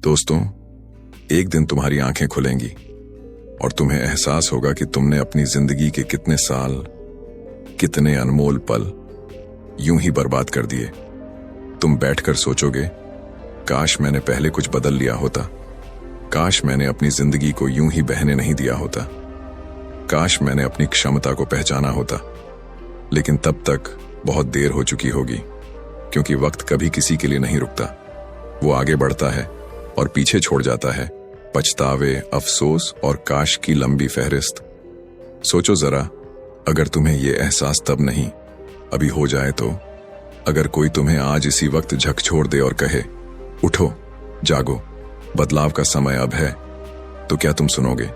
दोस्तों, एक दिन तुम्हारी आंखें खुलेंगी और तुम्हें एहसास होगा कि तुमने अपनी जिंदगी के कितने साल, कितने अनमोल पल यूं ही बर्बाद कर दिए। तुम बैठकर सोचोगे, काश मैंने पहले कुछ बदल लिया होता, काश मैंने अपनी जिंदगी को यूं ही बहने नहीं दिया होता, काश मैंने अपनी क्षमता को पहचाना होता। लेकिन तब तक बहुत देर हो चुकी होगी, क्योंकि वक्त कभी किसी के लिए नहीं रुकता। वो आगे बढ़ता है और पीछे छोड़ जाता है पछतावे, अफसोस और काश की लंबी फहरिस्त। सोचो जरा, अगर तुम्हें ये एहसास तब नहीं, अभी हो जाए तो? अगर कोई तुम्हें आज इसी वक्त झकझोर दे और कहे, उठो, जागो, बदलाव का समय अब है, तो क्या तुम सुनोगे?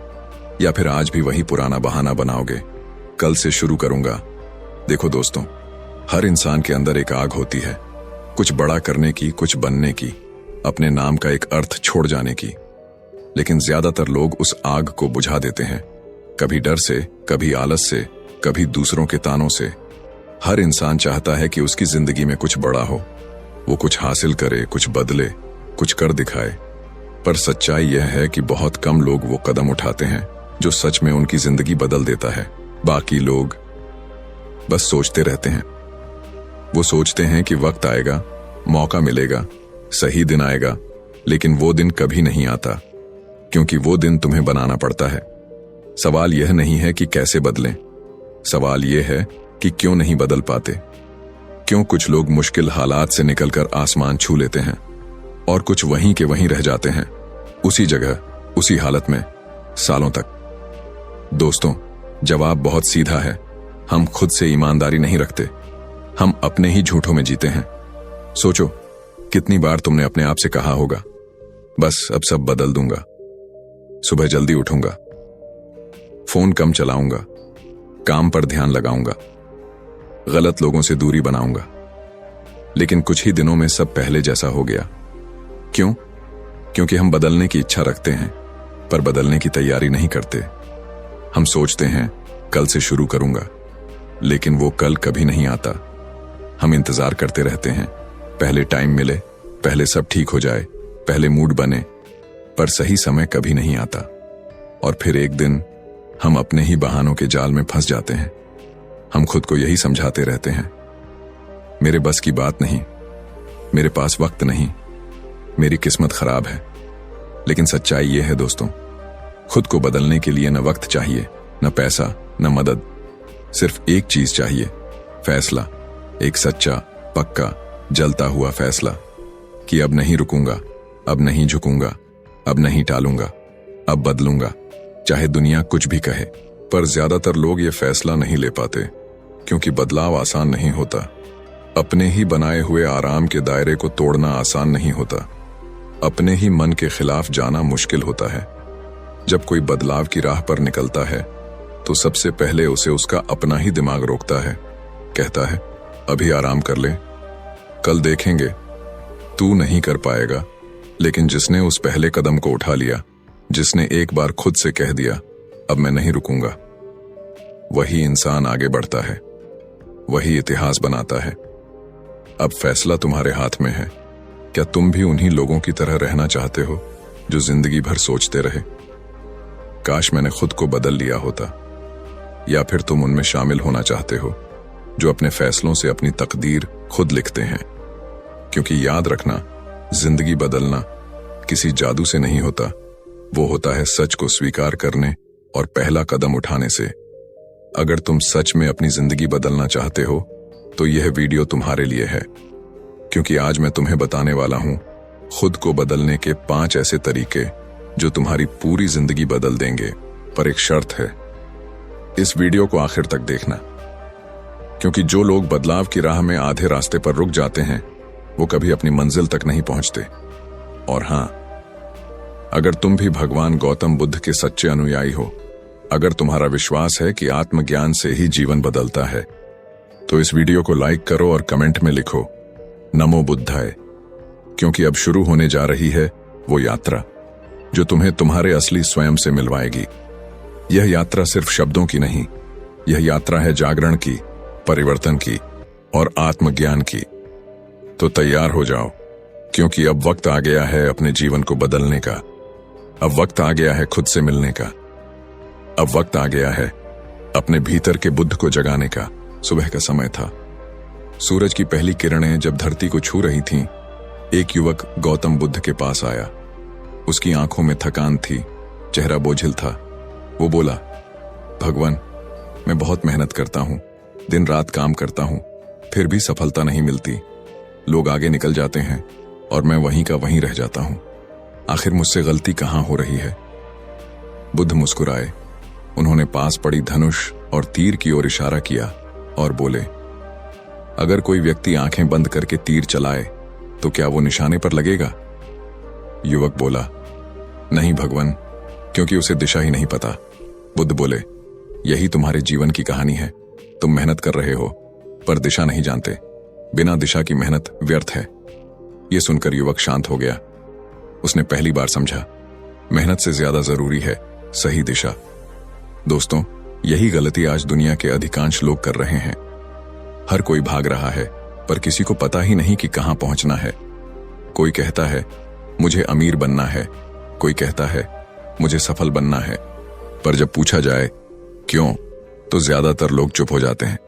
या फिर आज भी वही पुराना बहाना बनाओगे, कल से शुरू करूंगा? देखो दोस्तों, हर इंसान के अंदर एक आग होती है, कुछ बड़ा करने की, कुछ बनने की, अपने नाम का एक अर्थ छोड़ जाने की। लेकिन ज्यादातर लोग उस आग को बुझा देते हैं, कभी डर से, कभी आलस से, कभी दूसरों के तानों से। हर इंसान चाहता है कि उसकी जिंदगी में कुछ बड़ा हो, वो कुछ हासिल करे, कुछ बदले, कुछ कर दिखाए। पर सच्चाई यह है कि बहुत कम लोग वो कदम उठाते हैं जो सच में उनकी जिंदगी बदल देता है। बाकी लोग बस सोचते रहते हैं। वो सोचते हैं कि वक्त आएगा, मौका मिलेगा, सही दिन आएगा, लेकिन वो दिन कभी नहीं आता, क्योंकि वो दिन तुम्हें बनाना पड़ता है। सवाल यह नहीं है कि कैसे बदलें, सवाल यह है कि क्यों नहीं बदल पाते। क्यों कुछ लोग मुश्किल हालात से निकलकर आसमान छू लेते हैं और कुछ वहीं के वहीं रह जाते हैं, उसी जगह, उसी हालत में, सालों तक। दोस्तों, जवाब बहुत सीधा है। हम खुद से ईमानदारी नहीं रखते, हम अपने ही झूठों में जीते हैं। सोचो, कितनी बार तुमने अपने आप से कहा होगा, बस अब सब बदल दूंगा, सुबह जल्दी उठूंगा, फोन कम चलाऊंगा, काम पर ध्यान लगाऊंगा, गलत लोगों से दूरी बनाऊंगा। लेकिन कुछ ही दिनों में सब पहले जैसा हो गया। क्यों? क्योंकि हम बदलने की इच्छा रखते हैं, पर बदलने की तैयारी नहीं करते। हम सोचते हैं कल से शुरू करूंगा, लेकिन वो कल कभी नहीं आता। हम इंतजार करते रहते हैं, पहले टाइम मिले, पहले सब ठीक हो जाए, पहले मूड बने, पर सही समय कभी नहीं आता। और फिर एक दिन हम अपने ही बहानों के जाल में फंस जाते हैं। हम खुद को यही समझाते रहते हैं, मेरे बस की बात नहीं, मेरे पास वक्त नहीं, मेरी किस्मत खराब है। लेकिन सच्चाई यह है दोस्तों, खुद को बदलने के लिए न वक्त चाहिए, न पैसा, न मदद। सिर्फ एक चीज चाहिए, फैसला। एक सच्चा, पक्का, जलता हुआ फैसला कि अब नहीं रुकूंगा, अब नहीं झुकूंगा, अब नहीं टालूंगा, अब बदलूंगा, चाहे दुनिया कुछ भी कहे। पर ज्यादातर लोग ये फैसला नहीं ले पाते, क्योंकि बदलाव आसान नहीं होता। अपने ही बनाए हुए आराम के दायरे को तोड़ना आसान नहीं होता। अपने ही मन के खिलाफ जाना मुश्किल होता है। जब कोई बदलाव की राह पर निकलता है, तो सबसे पहले उसे उसका अपना ही दिमाग रोकता है, कहता है, अभी आराम कर ले, कल देखेंगे। तू नहीं कर पाएगा। लेकिन जिसने उस पहले कदम को उठा लिया, जिसने एक बार खुद से कह दिया, अब मैं नहीं रुकूंगा, वही इंसान आगे बढ़ता है, वही इतिहास बनाता है। अब फैसला तुम्हारे हाथ में है। क्या तुम भी उन्हीं लोगों की तरह रहना चाहते हो जो जिंदगी भर सोचते रहे, काश मैंने खुद को बदल लिया होता? या फिर तुम उनमें शामिल होना चाहते हो जो अपने फैसलों से अपनी तकदीर खुद लिखते हैं? क्योंकि याद रखना, जिंदगी बदलना किसी जादू से नहीं होता, वो होता है सच को स्वीकार करने और पहला कदम उठाने से। अगर तुम सच में अपनी जिंदगी बदलना चाहते हो, तो यह वीडियो तुम्हारे लिए है, क्योंकि आज मैं तुम्हें बताने वाला हूं खुद को बदलने के 5 ऐसे तरीके जो तुम्हारी पूरी जिंदगी बदल देंगे। पर एक शर्त है, इस वीडियो को आखिर तक देखना, क्योंकि जो लोग बदलाव की राह में आधे रास्ते पर रुक जाते हैं, वो कभी अपनी मंजिल तक नहीं पहुंचते। और हां, अगर तुम भी भगवान गौतम बुद्ध के सच्चे अनुयायी हो, अगर तुम्हारा विश्वास है कि आत्मज्ञान से ही जीवन बदलता है, तो इस वीडियो को लाइक करो और कमेंट में लिखो, नमो बुद्धाय। क्योंकि अब शुरू होने जा रही है वो यात्रा जो तुम्हें तुम्हारे असली स्वयं से मिलवाएगी। यह यात्रा सिर्फ शब्दों की नहीं, यह यात्रा है जागरण की, परिवर्तन की और आत्मज्ञान की। तो तैयार हो जाओ, क्योंकि अब वक्त आ गया है अपने जीवन को बदलने का। अब वक्त आ गया है खुद से मिलने का। अब वक्त आ गया है अपने भीतर के बुद्ध को जगाने का। सुबह का समय था। सूरज की पहली किरणें जब धरती को छू रही थीं, एक युवक गौतम बुद्ध के पास आया। उसकी आंखों में थकान थी, चेहरा बोझिल था। वो बोला, भगवान, मैं बहुत मेहनत करता हूं, दिन रात काम करता हूं, फिर भी सफलता नहीं मिलती। लोग आगे निकल जाते हैं और मैं वहीं का वहीं रह जाता हूं। आखिर मुझसे गलती कहां हो रही है? बुद्ध मुस्कुराए। उन्होंने पास पड़ी धनुष और तीर की ओर इशारा किया और बोले, अगर कोई व्यक्ति आंखें बंद करके तीर चलाए तो क्या वो निशाने पर लगेगा? युवक बोला, नहीं भगवान, क्योंकि उसे दिशा ही नहीं पता। बुद्ध बोले, यही तुम्हारे जीवन की कहानी है। तुम मेहनत कर रहे हो पर दिशा नहीं जानते। बिना दिशा की मेहनत व्यर्थ है। यह सुनकर युवक शांत हो गया। उसने पहली बार समझा, मेहनत से ज्यादा जरूरी है सही दिशा। दोस्तों, यही गलती आज दुनिया के अधिकांश लोग कर रहे हैं। हर कोई भाग रहा है पर किसी को पता ही नहीं कि कहां पहुंचना है। कोई कहता है मुझे अमीर बनना है, कोई कहता है मुझे सफल बनना है, पर जब पूछा जाए क्यों, तो ज्यादातर लोग चुप हो जाते हैं,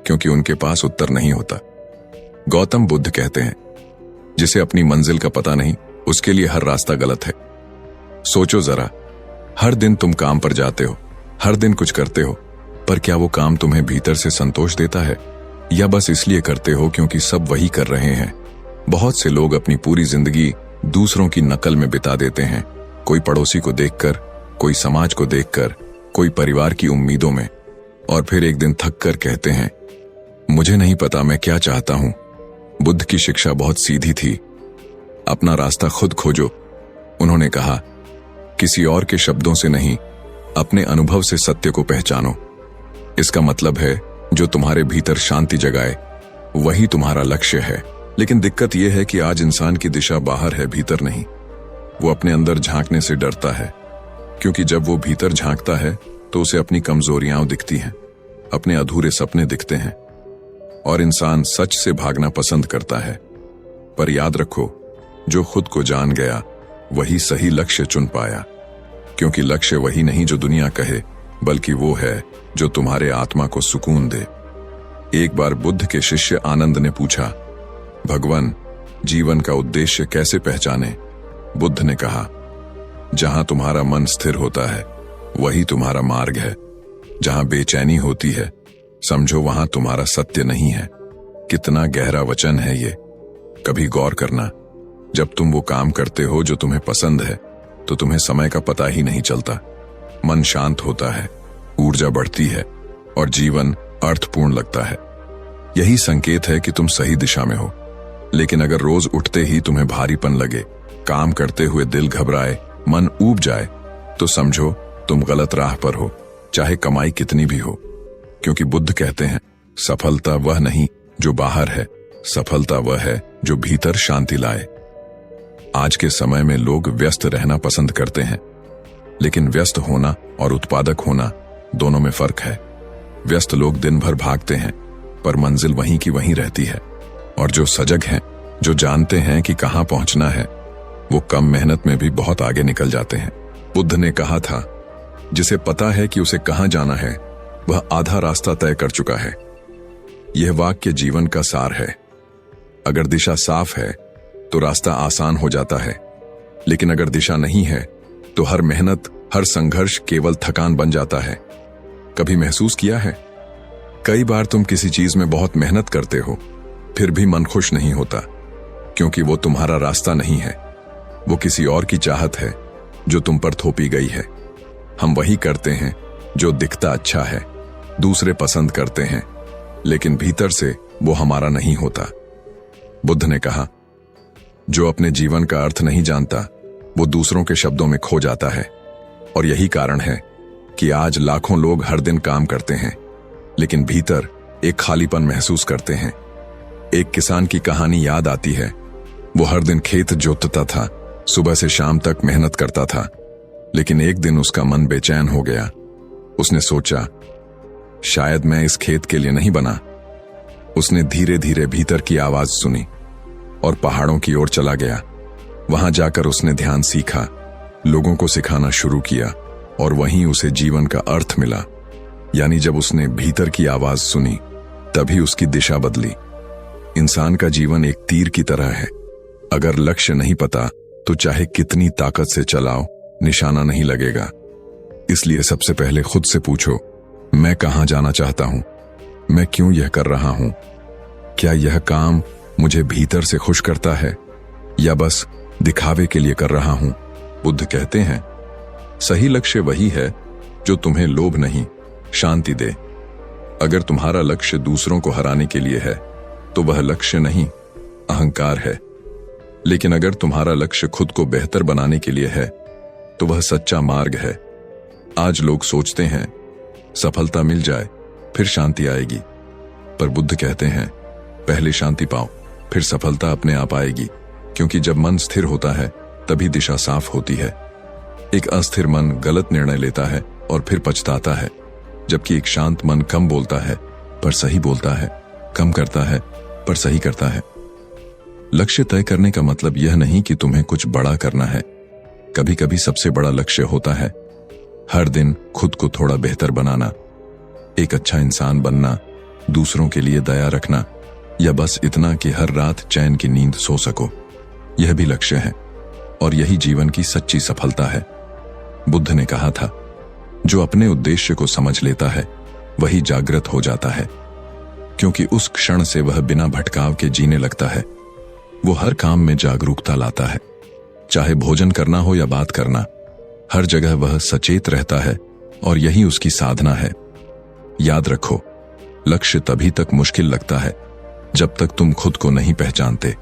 क्योंकि उनके पास उत्तर नहीं होता। गौतम बुद्ध कहते हैं, जिसे अपनी मंजिल का पता नहीं, उसके लिए हर रास्ता गलत है। सोचो जरा, हर दिन तुम काम पर जाते हो, हर दिन कुछ करते हो, पर क्या वो काम तुम्हें भीतर से संतोष देता है, या बस इसलिए करते हो क्योंकि सब वही कर रहे हैं? बहुत से लोग अपनी पूरी जिंदगी दूसरों की नकल में बिता देते हैं। कोई पड़ोसी को देखकर, कोई समाज को देखकर, कोई परिवार की उम्मीदों में, और फिर एक दिन थक कर कहते हैं, मुझे नहीं पता मैं क्या चाहता हूं। बुद्ध की शिक्षा बहुत सीधी थी, अपना रास्ता खुद खोजो। उन्होंने कहा, किसी और के शब्दों से नहीं, अपने अनुभव से सत्य को पहचानो। इसका मतलब है, जो तुम्हारे भीतर शांति जगाए वही तुम्हारा लक्ष्य है। लेकिन दिक्कत यह है कि आज इंसान की दिशा बाहर है, भीतर नहीं। वो अपने अंदर झांकने से डरता है, क्योंकि जब वो भीतर झांकता है तो उसे अपनी कमजोरियां दिखती हैं, अपने अधूरे सपने दिखते हैं, और इंसान सच से भागना पसंद करता है। पर याद रखो, जो खुद को जान गया वही सही लक्ष्य चुन पाया, क्योंकि लक्ष्य वही नहीं जो दुनिया कहे, बल्कि वो है जो तुम्हारे आत्मा को सुकून दे। एक बार बुद्ध के शिष्य आनंद ने पूछा, भगवान, जीवन का उद्देश्य कैसे पहचाने? बुद्ध ने कहा, जहां तुम्हारा मन स्थिर होता है वही तुम्हारा मार्ग है। जहां बेचैनी होती है समझो वहां तुम्हारा सत्य नहीं है। कितना गहरा वचन है ये, कभी गौर करना। जब तुम वो काम करते हो जो तुम्हें पसंद है तो तुम्हें समय का पता ही नहीं चलता। मन शांत होता है, ऊर्जा बढ़ती है और जीवन अर्थपूर्ण लगता है। यही संकेत है कि तुम सही दिशा में हो। लेकिन अगर रोज उठते ही तुम्हें भारीपन लगे, काम करते हुए दिल घबराए, मन ऊब जाए, तो समझो तुम गलत राह पर हो, चाहे कमाई कितनी भी हो। क्योंकि बुद्ध कहते हैं, सफलता वह नहीं जो बाहर है, सफलता वह है जो भीतर शांति लाए। आज के समय में लोग व्यस्त रहना पसंद करते हैं, लेकिन व्यस्त होना और उत्पादक होना दोनों में फर्क है। व्यस्त लोग दिन भर भागते हैं, पर मंजिल वहीं की वहीं रहती है। और जो सजग हैं, जो जानते हैं कि कहां पहुंचना है, वो कम मेहनत में भी बहुत आगे निकल जाते हैं। बुद्ध ने कहा था, जिसे पता है कि उसे कहां जाना है वह आधा रास्ता तय कर चुका है। यह वाक्य जीवन का सार है। अगर दिशा साफ है तो रास्ता आसान हो जाता है, लेकिन अगर दिशा नहीं है तो हर मेहनत, हर संघर्ष केवल थकान बन जाता है। कभी महसूस किया है? कई बार तुम किसी चीज में बहुत मेहनत करते हो, फिर भी मन खुश नहीं होता, क्योंकि वो तुम्हारा रास्ता नहीं है। वो किसी और की चाहत है जो तुम पर थोपी गई है। हम वही करते हैं जो दिखता अच्छा है, दूसरे पसंद करते हैं, लेकिन भीतर से वो हमारा नहीं होता। बुद्ध ने कहा, जो अपने जीवन का अर्थ नहीं जानता वो दूसरों के शब्दों में खो जाता है। और यही कारण है कि आज लाखों लोग हर दिन काम करते हैं, लेकिन भीतर एक खालीपन महसूस करते हैं। एक किसान की कहानी याद आती है। वो हर दिन खेत जोतता था, सुबह से शाम तक मेहनत करता था, लेकिन एक दिन उसका मन बेचैन हो गया। उसने सोचा, शायद मैं इस खेत के लिए नहीं बना। उसने धीरे धीरे भीतर की आवाज सुनी, और पहाड़ों की ओर चला गया। वहां जाकर उसने ध्यान सीखा, लोगों को सिखाना शुरू किया और वहीं उसे जीवन का अर्थ मिला। यानी जब उसने भीतर की आवाज सुनी तभी उसकी दिशा बदली। इंसान का जीवन एक तीर की तरह है, अगर लक्ष्य नहीं पता तो चाहे कितनी ताकत से चलाओ निशाना नहीं लगेगा। इसलिए सबसे पहले खुद से पूछो, मैं कहां जाना चाहता हूं, मैं क्यों यह कर रहा हूं, क्या यह काम मुझे भीतर से खुश करता है या बस दिखावे के लिए कर रहा हूं। बुद्ध कहते हैं, सही लक्ष्य वही है जो तुम्हें लोभ नहीं, शांति दे। अगर तुम्हारा लक्ष्य दूसरों को हराने के लिए है तो वह लक्ष्य नहीं, अहंकार है। लेकिन अगर तुम्हारा लक्ष्य खुद को बेहतर बनाने के लिए है तो वह सच्चा मार्ग है। आज लोग सोचते हैं सफलता मिल जाए फिर शांति आएगी, पर बुद्ध कहते हैं पहले शांति पाओ फिर सफलता अपने आप आएगी, क्योंकि जब मन स्थिर होता है तभी दिशा साफ होती है। एक अस्थिर मन गलत निर्णय लेता है और फिर पछताता है, जबकि एक शांत मन कम बोलता है पर सही बोलता है, कम करता है पर सही करता है। लक्ष्य तय करने का मतलब यह नहीं कि तुम्हें कुछ बड़ा करना है। कभी कभी सबसे बड़ा लक्ष्य होता है हर दिन खुद को थोड़ा बेहतर बनाना, एक अच्छा इंसान बनना, दूसरों के लिए दया रखना, या बस इतना कि हर रात चैन की नींद सो सको। यह भी लक्ष्य है और यही जीवन की सच्ची सफलता है। बुद्ध ने कहा था, जो अपने उद्देश्य को समझ लेता है वही जागृत हो जाता है, क्योंकि उस क्षण से वह बिना भटकाव के जीने लगता है। वो हर काम में जागरूकता लाता है, चाहे भोजन करना हो या बात करना, हर जगह वह सचेत रहता है और यही उसकी साधना है। याद रखो, लक्ष्य तभी तक मुश्किल लगता है जब तक तुम खुद को नहीं पहचानते।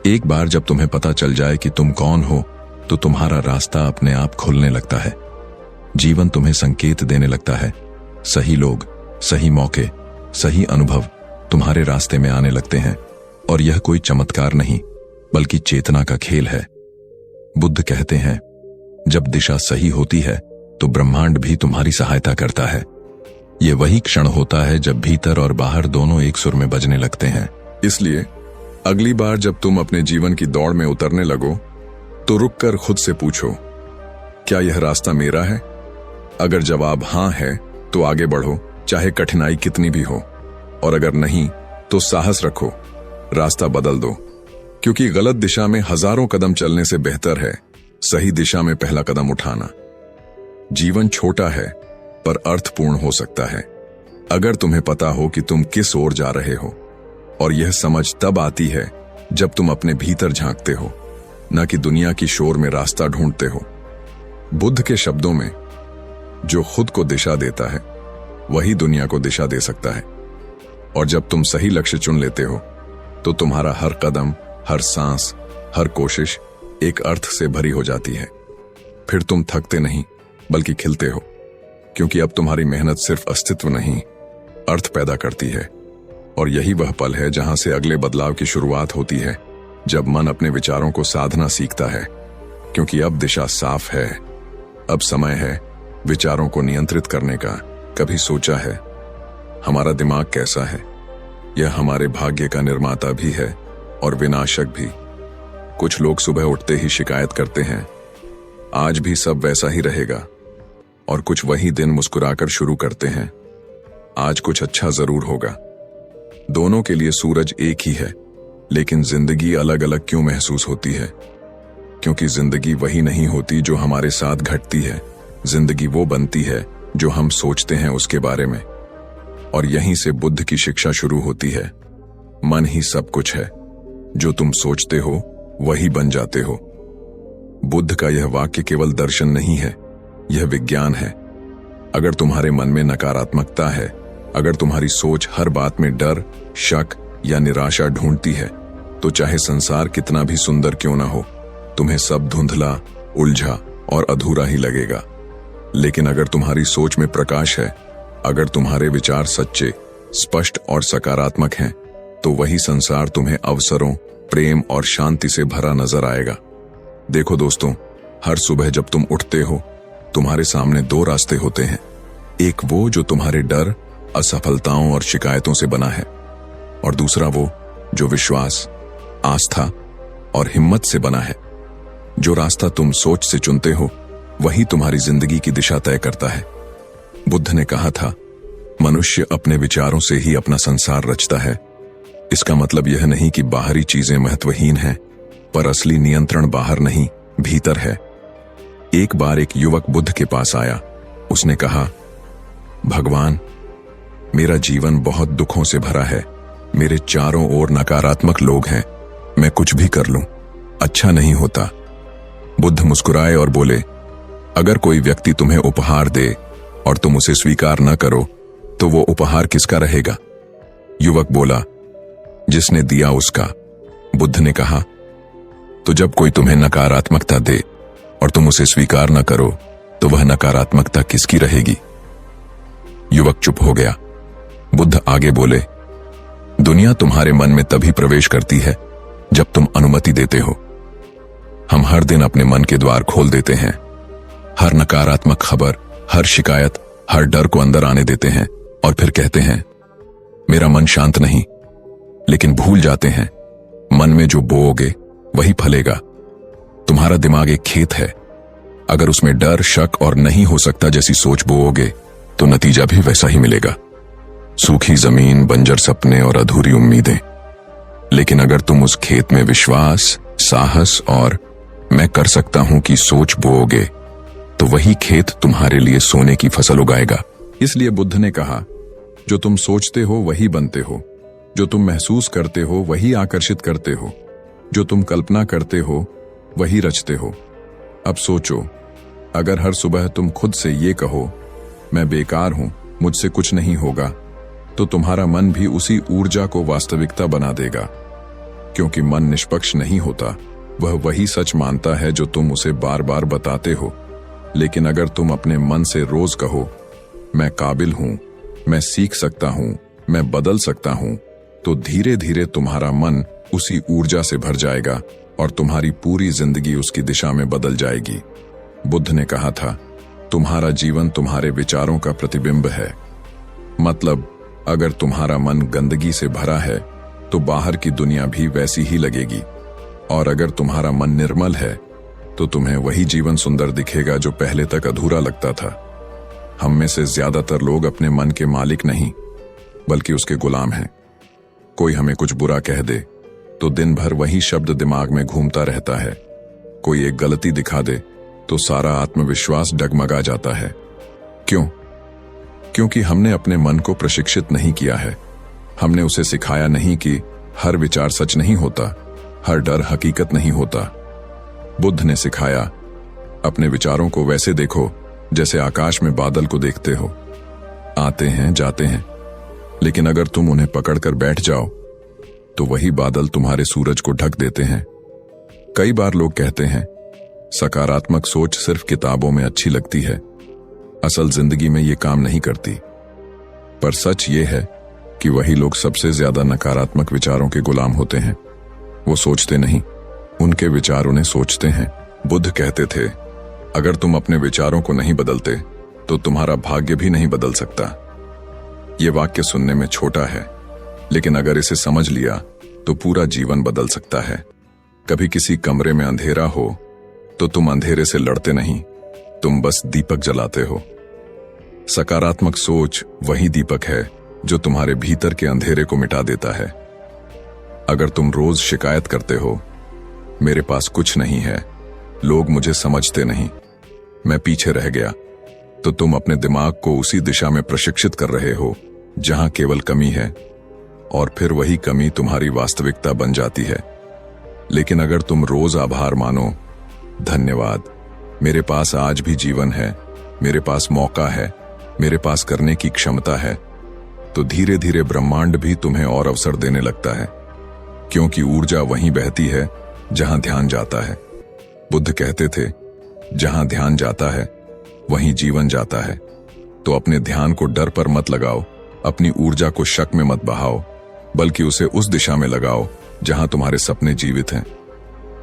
एक बार जब तुम्हें पता चल जाए कि तुम कौन हो तो तुम्हारा रास्ता अपने आप खुलने लगता है। जीवन तुम्हें संकेत देने लगता है, सही लोग, सही मौके, सही अनुभव तुम्हारे रास्ते में आने लगते हैं और यह कोई चमत्कार नहीं बल्कि चेतना का खेल है। बुद्ध कहते हैं, जब दिशा सही होती है तो ब्रह्मांड भी तुम्हारी सहायता करता है। यह वही क्षण होता है जब भीतर और बाहर दोनों एक सुर में बजने लगते हैं। इसलिए अगली बार जब तुम अपने जीवन की दौड़ में उतरने लगो तो रुककर खुद से पूछो, क्या यह रास्ता मेरा है? अगर जवाब हां है तो आगे बढ़ो, चाहे कठिनाई कितनी भी हो, और अगर नहीं तो साहस रखो, रास्ता बदल दो, क्योंकि गलत दिशा में हजारों कदम चलने से बेहतर है सही दिशा में पहला कदम उठाना। जीवन छोटा है पर अर्थपूर्ण हो सकता है अगर तुम्हें पता हो कि तुम किस ओर जा रहे हो, और यह समझ तब आती है जब तुम अपने भीतर झांकते हो, न कि दुनिया की शोर में रास्ता ढूंढते हो। बुद्ध के शब्दों में, जो खुद को दिशा देता है वही दुनिया को दिशा दे सकता है। और जब तुम सही लक्ष्य चुन लेते हो तो तुम्हारा हर कदम, हर सांस, हर कोशिश एक अर्थ से भरी हो जाती है। फिर तुम थकते नहीं बल्कि खिलते हो, क्योंकि अब तुम्हारी मेहनत सिर्फ अस्तित्व नहीं, अर्थ पैदा करती है। और यही वह पल है जहां से अगले बदलाव की शुरुआत होती है, जब मन अपने विचारों को साधना सीखता है, क्योंकि अब दिशा साफ है। अब समय है विचारों को नियंत्रित करने का। कभी सोचा है हमारा दिमाग कैसा है? यह हमारे भाग्य का निर्माता भी है और विनाशक भी। कुछ लोग सुबह उठते ही शिकायत करते हैं, आज भी सब वैसा ही रहेगा, और कुछ वही दिन मुस्कुराकर शुरू करते हैं, आज कुछ अच्छा जरूर होगा। दोनों के लिए सूरज एक ही है, लेकिन जिंदगी अलग अलग क्यों महसूस होती है? क्योंकि जिंदगी वही नहीं होती जो हमारे साथ घटती है। जिंदगी वो बनती है जो हम सोचते हैं उसके बारे में। और यहीं से बुद्ध की शिक्षा शुरू होती है। मन ही सब कुछ है, जो तुम सोचते हो वही बन जाते हो। बुद्ध का यह वाक्य केवल दर्शन नहीं है, यह विज्ञान है। अगर तुम्हारे मन में नकारात्मकता है, अगर तुम्हारी सोच हर बात में डर, शक या निराशा ढूंढती है, तो चाहे संसार कितना भी सुंदर क्यों ना हो, तुम्हें सब धुंधला, उलझा और अधूरा ही लगेगा। लेकिन अगर तुम्हारी सोच में प्रकाश है, अगर तुम्हारे विचार सच्चे, स्पष्ट और सकारात्मक हैं, तो वही संसार तुम्हें अवसरों, प्रेम और शांति से भरा नजर आएगा। देखो दोस्तों, हर सुबह जब तुम उठते हो, तुम्हारे सामने दो रास्ते होते हैं। एक वो जो तुम्हारे डर, असफलताओं और शिकायतों से बना है, और दूसरा वो जो विश्वास, आस्था और हिम्मत से बना है। जो रास्ता तुम सोच से चुनते हो वही तुम्हारी जिंदगी की दिशा तय करता है। बुद्ध ने कहा था, मनुष्य अपने विचारों से ही अपना संसार रचता है। इसका मतलब यह नहीं कि बाहरी चीजें महत्वहीन हैं, पर असली नियंत्रण बाहर नहीं, भीतर है। एक बार एक युवक बुद्ध के पास आया। उसने कहा, भगवान, मेरा जीवन बहुत दुखों से भरा है। मेरे चारों ओर नकारात्मक लोग हैं। मैं कुछ भी कर लूं, अच्छा नहीं होता। बुद्ध मुस्कुराए और बोले, अगर कोई व्यक्ति तुम्हें उपहार दे और तुम उसे स्वीकार न करो तो वो उपहार किसका रहेगा? युवक बोला, जिसने दिया उसका। बुद्ध ने कहा, तो जब कोई तुम्हें नकारात्मकता दे और तुम उसे स्वीकार न करो तो वह नकारात्मकता किसकी रहेगी? युवक चुप हो गया। बुद्ध आगे बोले, दुनिया तुम्हारे मन में तभी प्रवेश करती है जब तुम अनुमति देते हो। हम हर दिन अपने मन के द्वार खोल देते हैं। हर नकारात्मक खबर, हर शिकायत, हर डर को अंदर आने देते हैं और फिर कहते हैं, मेरा मन शांत नहीं। लेकिन भूल जाते हैं, मन में जो बोओगे वही फलेगा। तुम्हारा दिमाग एक खेत है। अगर उसमें डर, शक और नहीं हो सकता जैसी सोच बोओगे तो नतीजा भी वैसा ही मिलेगा। सूखी जमीन, बंजर सपने और अधूरी उम्मीदें। लेकिन अगर तुम उस खेत में विश्वास, साहस और मैं कर सकता हूं की सोच बोओगे तो वही खेत तुम्हारे लिए सोने की फसल उगाएगा। इसलिए बुद्ध ने कहा, जो तुम सोचते हो वही बनते हो। जो तुम महसूस करते हो वही आकर्षित करते हो। जो तुम कल्पना करते हो वही रचते हो। अब सोचो, अगर हर सुबह तुम खुद से ये कहो, मैं बेकार हूं, मुझसे कुछ नहीं होगा, तो तुम्हारा मन भी उसी ऊर्जा को वास्तविकता बना देगा। क्योंकि मन निष्पक्ष नहीं होता, वह वही सच मानता है जो तुम उसे बार बार बताते हो। लेकिन अगर तुम अपने मन से रोज कहो, मैं काबिल हूं, मैं सीख सकता हूं, मैं बदल सकता हूं, तो धीरे धीरे तुम्हारा मन उसी ऊर्जा से भर जाएगा और तुम्हारी पूरी जिंदगी उसकी दिशा में बदल जाएगी। बुद्ध ने कहा था, तुम्हारा जीवन तुम्हारे विचारों का प्रतिबिंब है। मतलब अगर तुम्हारा मन गंदगी से भरा है तो बाहर की दुनिया भी वैसी ही लगेगी, और अगर तुम्हारा मन निर्मल है तो तुम्हें वही जीवन सुंदर दिखेगा जो पहले तक अधूरा लगता था। हम में से ज्यादातर लोग अपने मन के मालिक नहीं बल्कि उसके गुलाम हैं। कोई हमें कुछ बुरा कह दे तो दिन भर वही शब्द दिमाग में घूमता रहता है। कोई एक गलती दिखा दे तो सारा आत्मविश्वास डगमगा जाता है। क्यों? क्योंकि हमने अपने मन को प्रशिक्षित नहीं किया है। हमने उसे सिखाया नहीं कि हर विचार सच नहीं होता, हर डर हकीकत नहीं होता। बुद्ध ने सिखाया, अपने विचारों को वैसे देखो जैसे आकाश में बादल को देखते हो। आते हैं, जाते हैं, लेकिन अगर तुम उन्हें पकड़कर बैठ जाओ तो वही बादल तुम्हारे सूरज को ढक देते हैं। कई बार लोग कहते हैं, सकारात्मक सोच सिर्फ किताबों में अच्छी लगती है, असल जिंदगी में ये काम नहीं करती। पर सच ये है कि वही लोग सबसे ज्यादा नकारात्मक विचारों के गुलाम होते हैं। वो सोचते नहीं, उनके विचार उन्हें सोचते हैं। बुद्ध कहते थे, अगर तुम अपने विचारों को नहीं बदलते तो तुम्हारा भाग्य भी नहीं बदल सकता। ये वाक्य सुनने में छोटा है, लेकिन अगर इसे समझ लिया तो पूरा जीवन बदल सकता है। कभी किसी कमरे में अंधेरा हो तो तुम अंधेरे से लड़ते नहीं, तुम बस दीपक जलाते हो। सकारात्मक सोच वही दीपक है जो तुम्हारे भीतर के अंधेरे को मिटा देता है। अगर तुम रोज शिकायत करते हो, मेरे पास कुछ नहीं है, लोग मुझे समझते नहीं, मैं पीछे रह गया, तो तुम अपने दिमाग को उसी दिशा में प्रशिक्षित कर रहे हो जहां केवल कमी है, और फिर वही कमी तुम्हारी वास्तविकता बन जाती है। लेकिन अगर तुम रोज आभार मानो, धन्यवाद, मेरे पास आज भी जीवन है, मेरे पास मौका है, मेरे पास करने की क्षमता है, तो धीरे धीरे ब्रह्मांड भी तुम्हें और अवसर देने लगता है। क्योंकि ऊर्जा वहीं बहती है जहां ध्यान जाता है। बुद्ध कहते थे, जहां ध्यान जाता है वहीं जीवन जाता है। तो अपने ध्यान को डर पर मत लगाओ, अपनी ऊर्जा को शक में मत बहाओ, बल्कि उसे उस दिशा में लगाओ जहां तुम्हारे सपने जीवित हैं।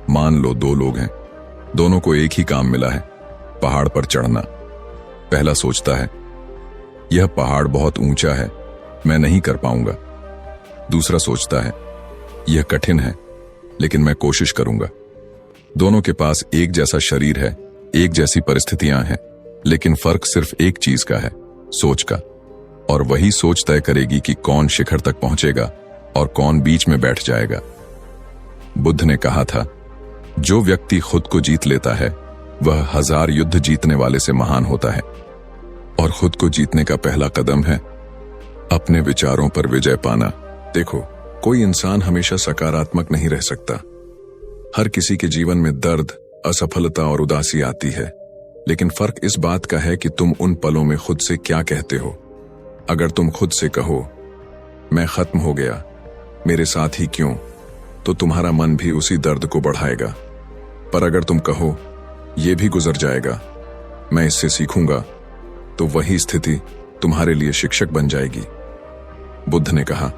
मान लो 2 लोग हैं, दोनों को एक ही काम मिला है, पहाड़ पर चढ़ना। पहला सोचता है, यह पहाड़ बहुत ऊंचा है, मैं नहीं कर पाऊंगा। दूसरा सोचता है, यह कठिन है, लेकिन मैं कोशिश करूंगा। दोनों के पास एक जैसा शरीर है, एक जैसी परिस्थितियां हैं, लेकिन फर्क सिर्फ एक चीज का है, सोच का। और वही सोच तय करेगी कि कौन शिखर तक पहुंचेगा और कौन बीच में बैठ जाएगा। बुद्ध ने कहा था, जो व्यक्ति खुद को जीत लेता है वह 1000 युद्ध जीतने वाले से महान होता है। और खुद को जीतने का पहला कदम है अपने विचारों पर विजय पाना। देखो, कोई इंसान हमेशा सकारात्मक नहीं रह सकता। हर किसी के जीवन में दर्द, असफलता और उदासी आती है, लेकिन फर्क इस बात का है कि तुम उन पलों में खुद से क्या कहते हो। अगर तुम खुद से कहो, मैं खत्म हो गया, मेरे साथ ही क्यों, तो तुम्हारा मन भी उसी दर्द को बढ़ाएगा। पर अगर तुम कहो, यह भी गुजर जाएगा, मैं इससे सीखूंगा, तो वही स्थिति तुम्हारे लिए शिक्षक बन जाएगी। बुद्ध ने कहा,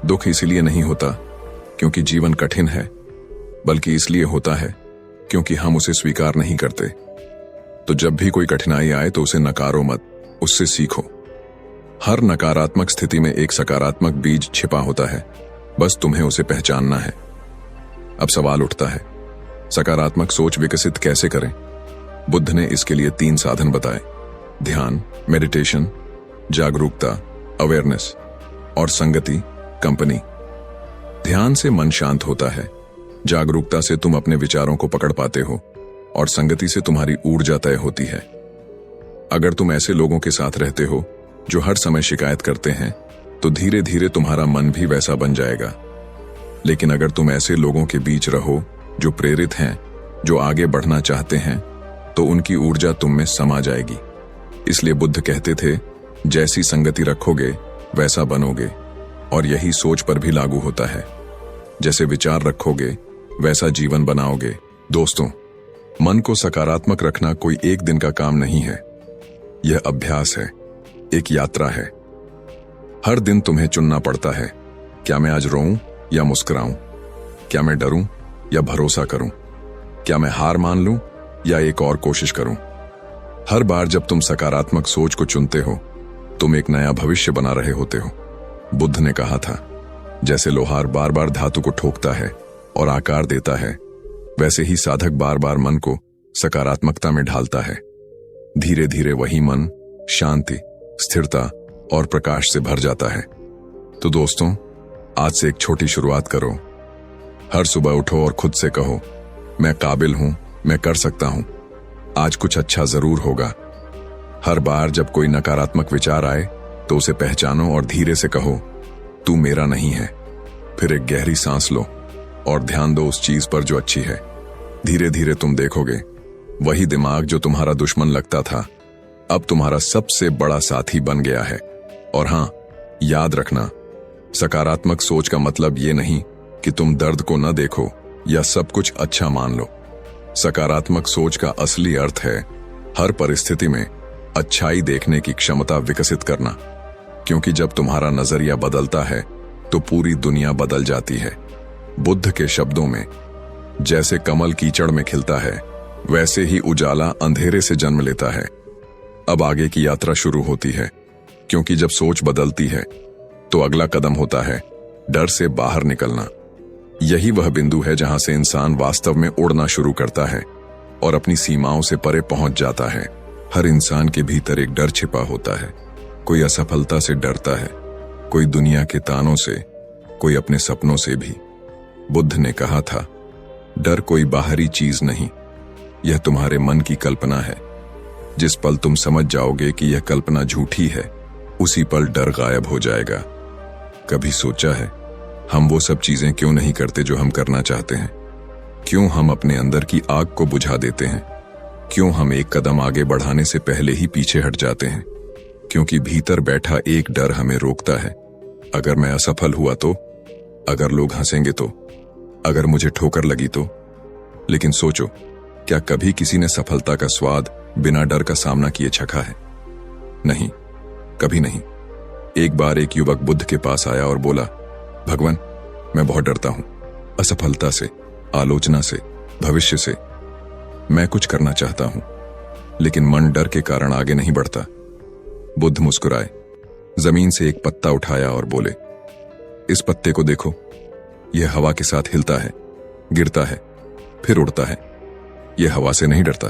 दुख इसलिए नहीं होता क्योंकि जीवन कठिन है, बल्कि इसलिए होता है क्योंकि हम उसे स्वीकार नहीं करते। तो जब भी कोई कठिनाई आए तो उसे नकारो मत, उससे सीखो। हर नकारात्मक स्थिति में एक सकारात्मक बीज छिपा होता है, बस तुम्हें उसे पहचानना है। अब सवाल उठता है, सकारात्मक सोच विकसित कैसे करें? बुद्ध ने इसके लिए 3 साधन बताए: ध्यान, मेडिटेशन, जागरूकता, अवेयरनेस, और संगति, कंपनी। ध्यान से मन शांत होता है, जागरूकता से तुम अपने विचारों को पकड़ पाते हो, और संगति से तुम्हारी ऊर्जा तय होती है। अगर तुम ऐसे लोगों के साथ रहते हो जो हर समय शिकायत करते हैं, तो धीरे धीरे तुम्हारा मन भी वैसा बन जाएगा। लेकिन अगर तुम ऐसे लोगों के बीच रहो जो प्रेरित हैं, जो आगे बढ़ना चाहते हैं, तो उनकी ऊर्जा तुम में समा जाएगी। इसलिए बुद्ध कहते थे, जैसी संगति रखोगे वैसा बनोगे। और यही सोच पर भी लागू होता है, जैसे विचार रखोगे वैसा जीवन बनाओगे। दोस्तों, मन को सकारात्मक रखना कोई एक दिन का काम नहीं है, यह अभ्यास है, एक यात्रा है। हर दिन तुम्हें चुनना पड़ता है, क्या मैं आज रोऊं या मुस्कुराऊं, क्या मैं डरूं या भरोसा करूं, क्या मैं हार मान लूं या एक और कोशिश करूं। हर बार जब तुम सकारात्मक सोच को चुनते हो, तुम एक नया भविष्य बना रहे होते हो। बुद्ध ने कहा था, जैसे लोहार बार बार धातु को ठोकता है और आकार देता है, वैसे ही साधक बार बार मन को सकारात्मकता में ढालता है। धीरे धीरे वही मन शांति, स्थिरता और प्रकाश से भर जाता है। तो दोस्तों, आज से एक छोटी शुरुआत करो। हर सुबह उठो और खुद से कहो, मैं काबिल हूं, मैं कर सकता हूं, आज कुछ अच्छा जरूर होगा। हर बार जब कोई नकारात्मक विचार आए तो उसे पहचानो और धीरे से कहो, तू मेरा नहीं है। फिर एक गहरी सांस लो और ध्यान दो उस चीज पर जो अच्छी है। धीरे धीरे तुम देखोगे, वही दिमाग जो तुम्हारा दुश्मन लगता था, अब तुम्हारा सबसे बड़ा साथी बन गया है। और हां, याद रखना, सकारात्मक सोच का मतलब ये नहीं कि तुम दर्द को न देखो या सब कुछ अच्छा मान लो। सकारात्मक सोच का असली अर्थ है हर परिस्थिति में अच्छाई देखने की क्षमता विकसित करना। क्योंकि जब तुम्हारा नजरिया बदलता है तो पूरी दुनिया बदल जाती है। बुद्ध के शब्दों में, जैसे कमल कीचड़ में खिलता है, वैसे ही उजाला अंधेरे से जन्म लेता है। अब आगे की यात्रा शुरू होती है, क्योंकि जब सोच बदलती है तो अगला कदम होता है डर से बाहर निकलना। यही वह बिंदु है जहां से इंसान वास्तव में उड़ना शुरू करता है और अपनी सीमाओं से परे पहुंच जाता है। हर इंसान के भीतर एक डर छिपा होता है। कोई असफलता से डरता है, कोई दुनिया के तानों से, कोई अपने सपनों से भी। बुद्ध ने कहा था, डर कोई बाहरी चीज नहीं, यह तुम्हारे मन की कल्पना है। जिस पल तुम समझ जाओगे कि यह कल्पना झूठी है, उसी पल डर गायब हो जाएगा। कभी सोचा है, हम वो सब चीजें क्यों नहीं करते जो हम करना चाहते हैं? क्यों हम अपने अंदर की आग को बुझा देते हैं? क्यों हम एक कदम आगे बढ़ाने से पहले ही पीछे हट जाते हैं? क्योंकि भीतर बैठा एक डर हमें रोकता है। अगर मैं असफल हुआ तो, अगर लोग हंसेंगे तो, अगर मुझे ठोकर लगी तो। लेकिन सोचो, क्या कभी किसी ने सफलता का स्वाद बिना डर का सामना किए चखा है? नहीं, कभी नहीं। एक बार एक युवक बुद्ध के पास आया और बोला, भगवान, मैं बहुत डरता हूं, असफलता से, आलोचना से, भविष्य से। मैं कुछ करना चाहता हूं, लेकिन मन डर के कारण आगे नहीं बढ़ता। बुद्ध मुस्कुराए, जमीन से एक पत्ता उठाया और बोले, इस पत्ते को देखो, यह हवा के साथ हिलता है, गिरता है, फिर उड़ता है। यह हवा से नहीं डरता,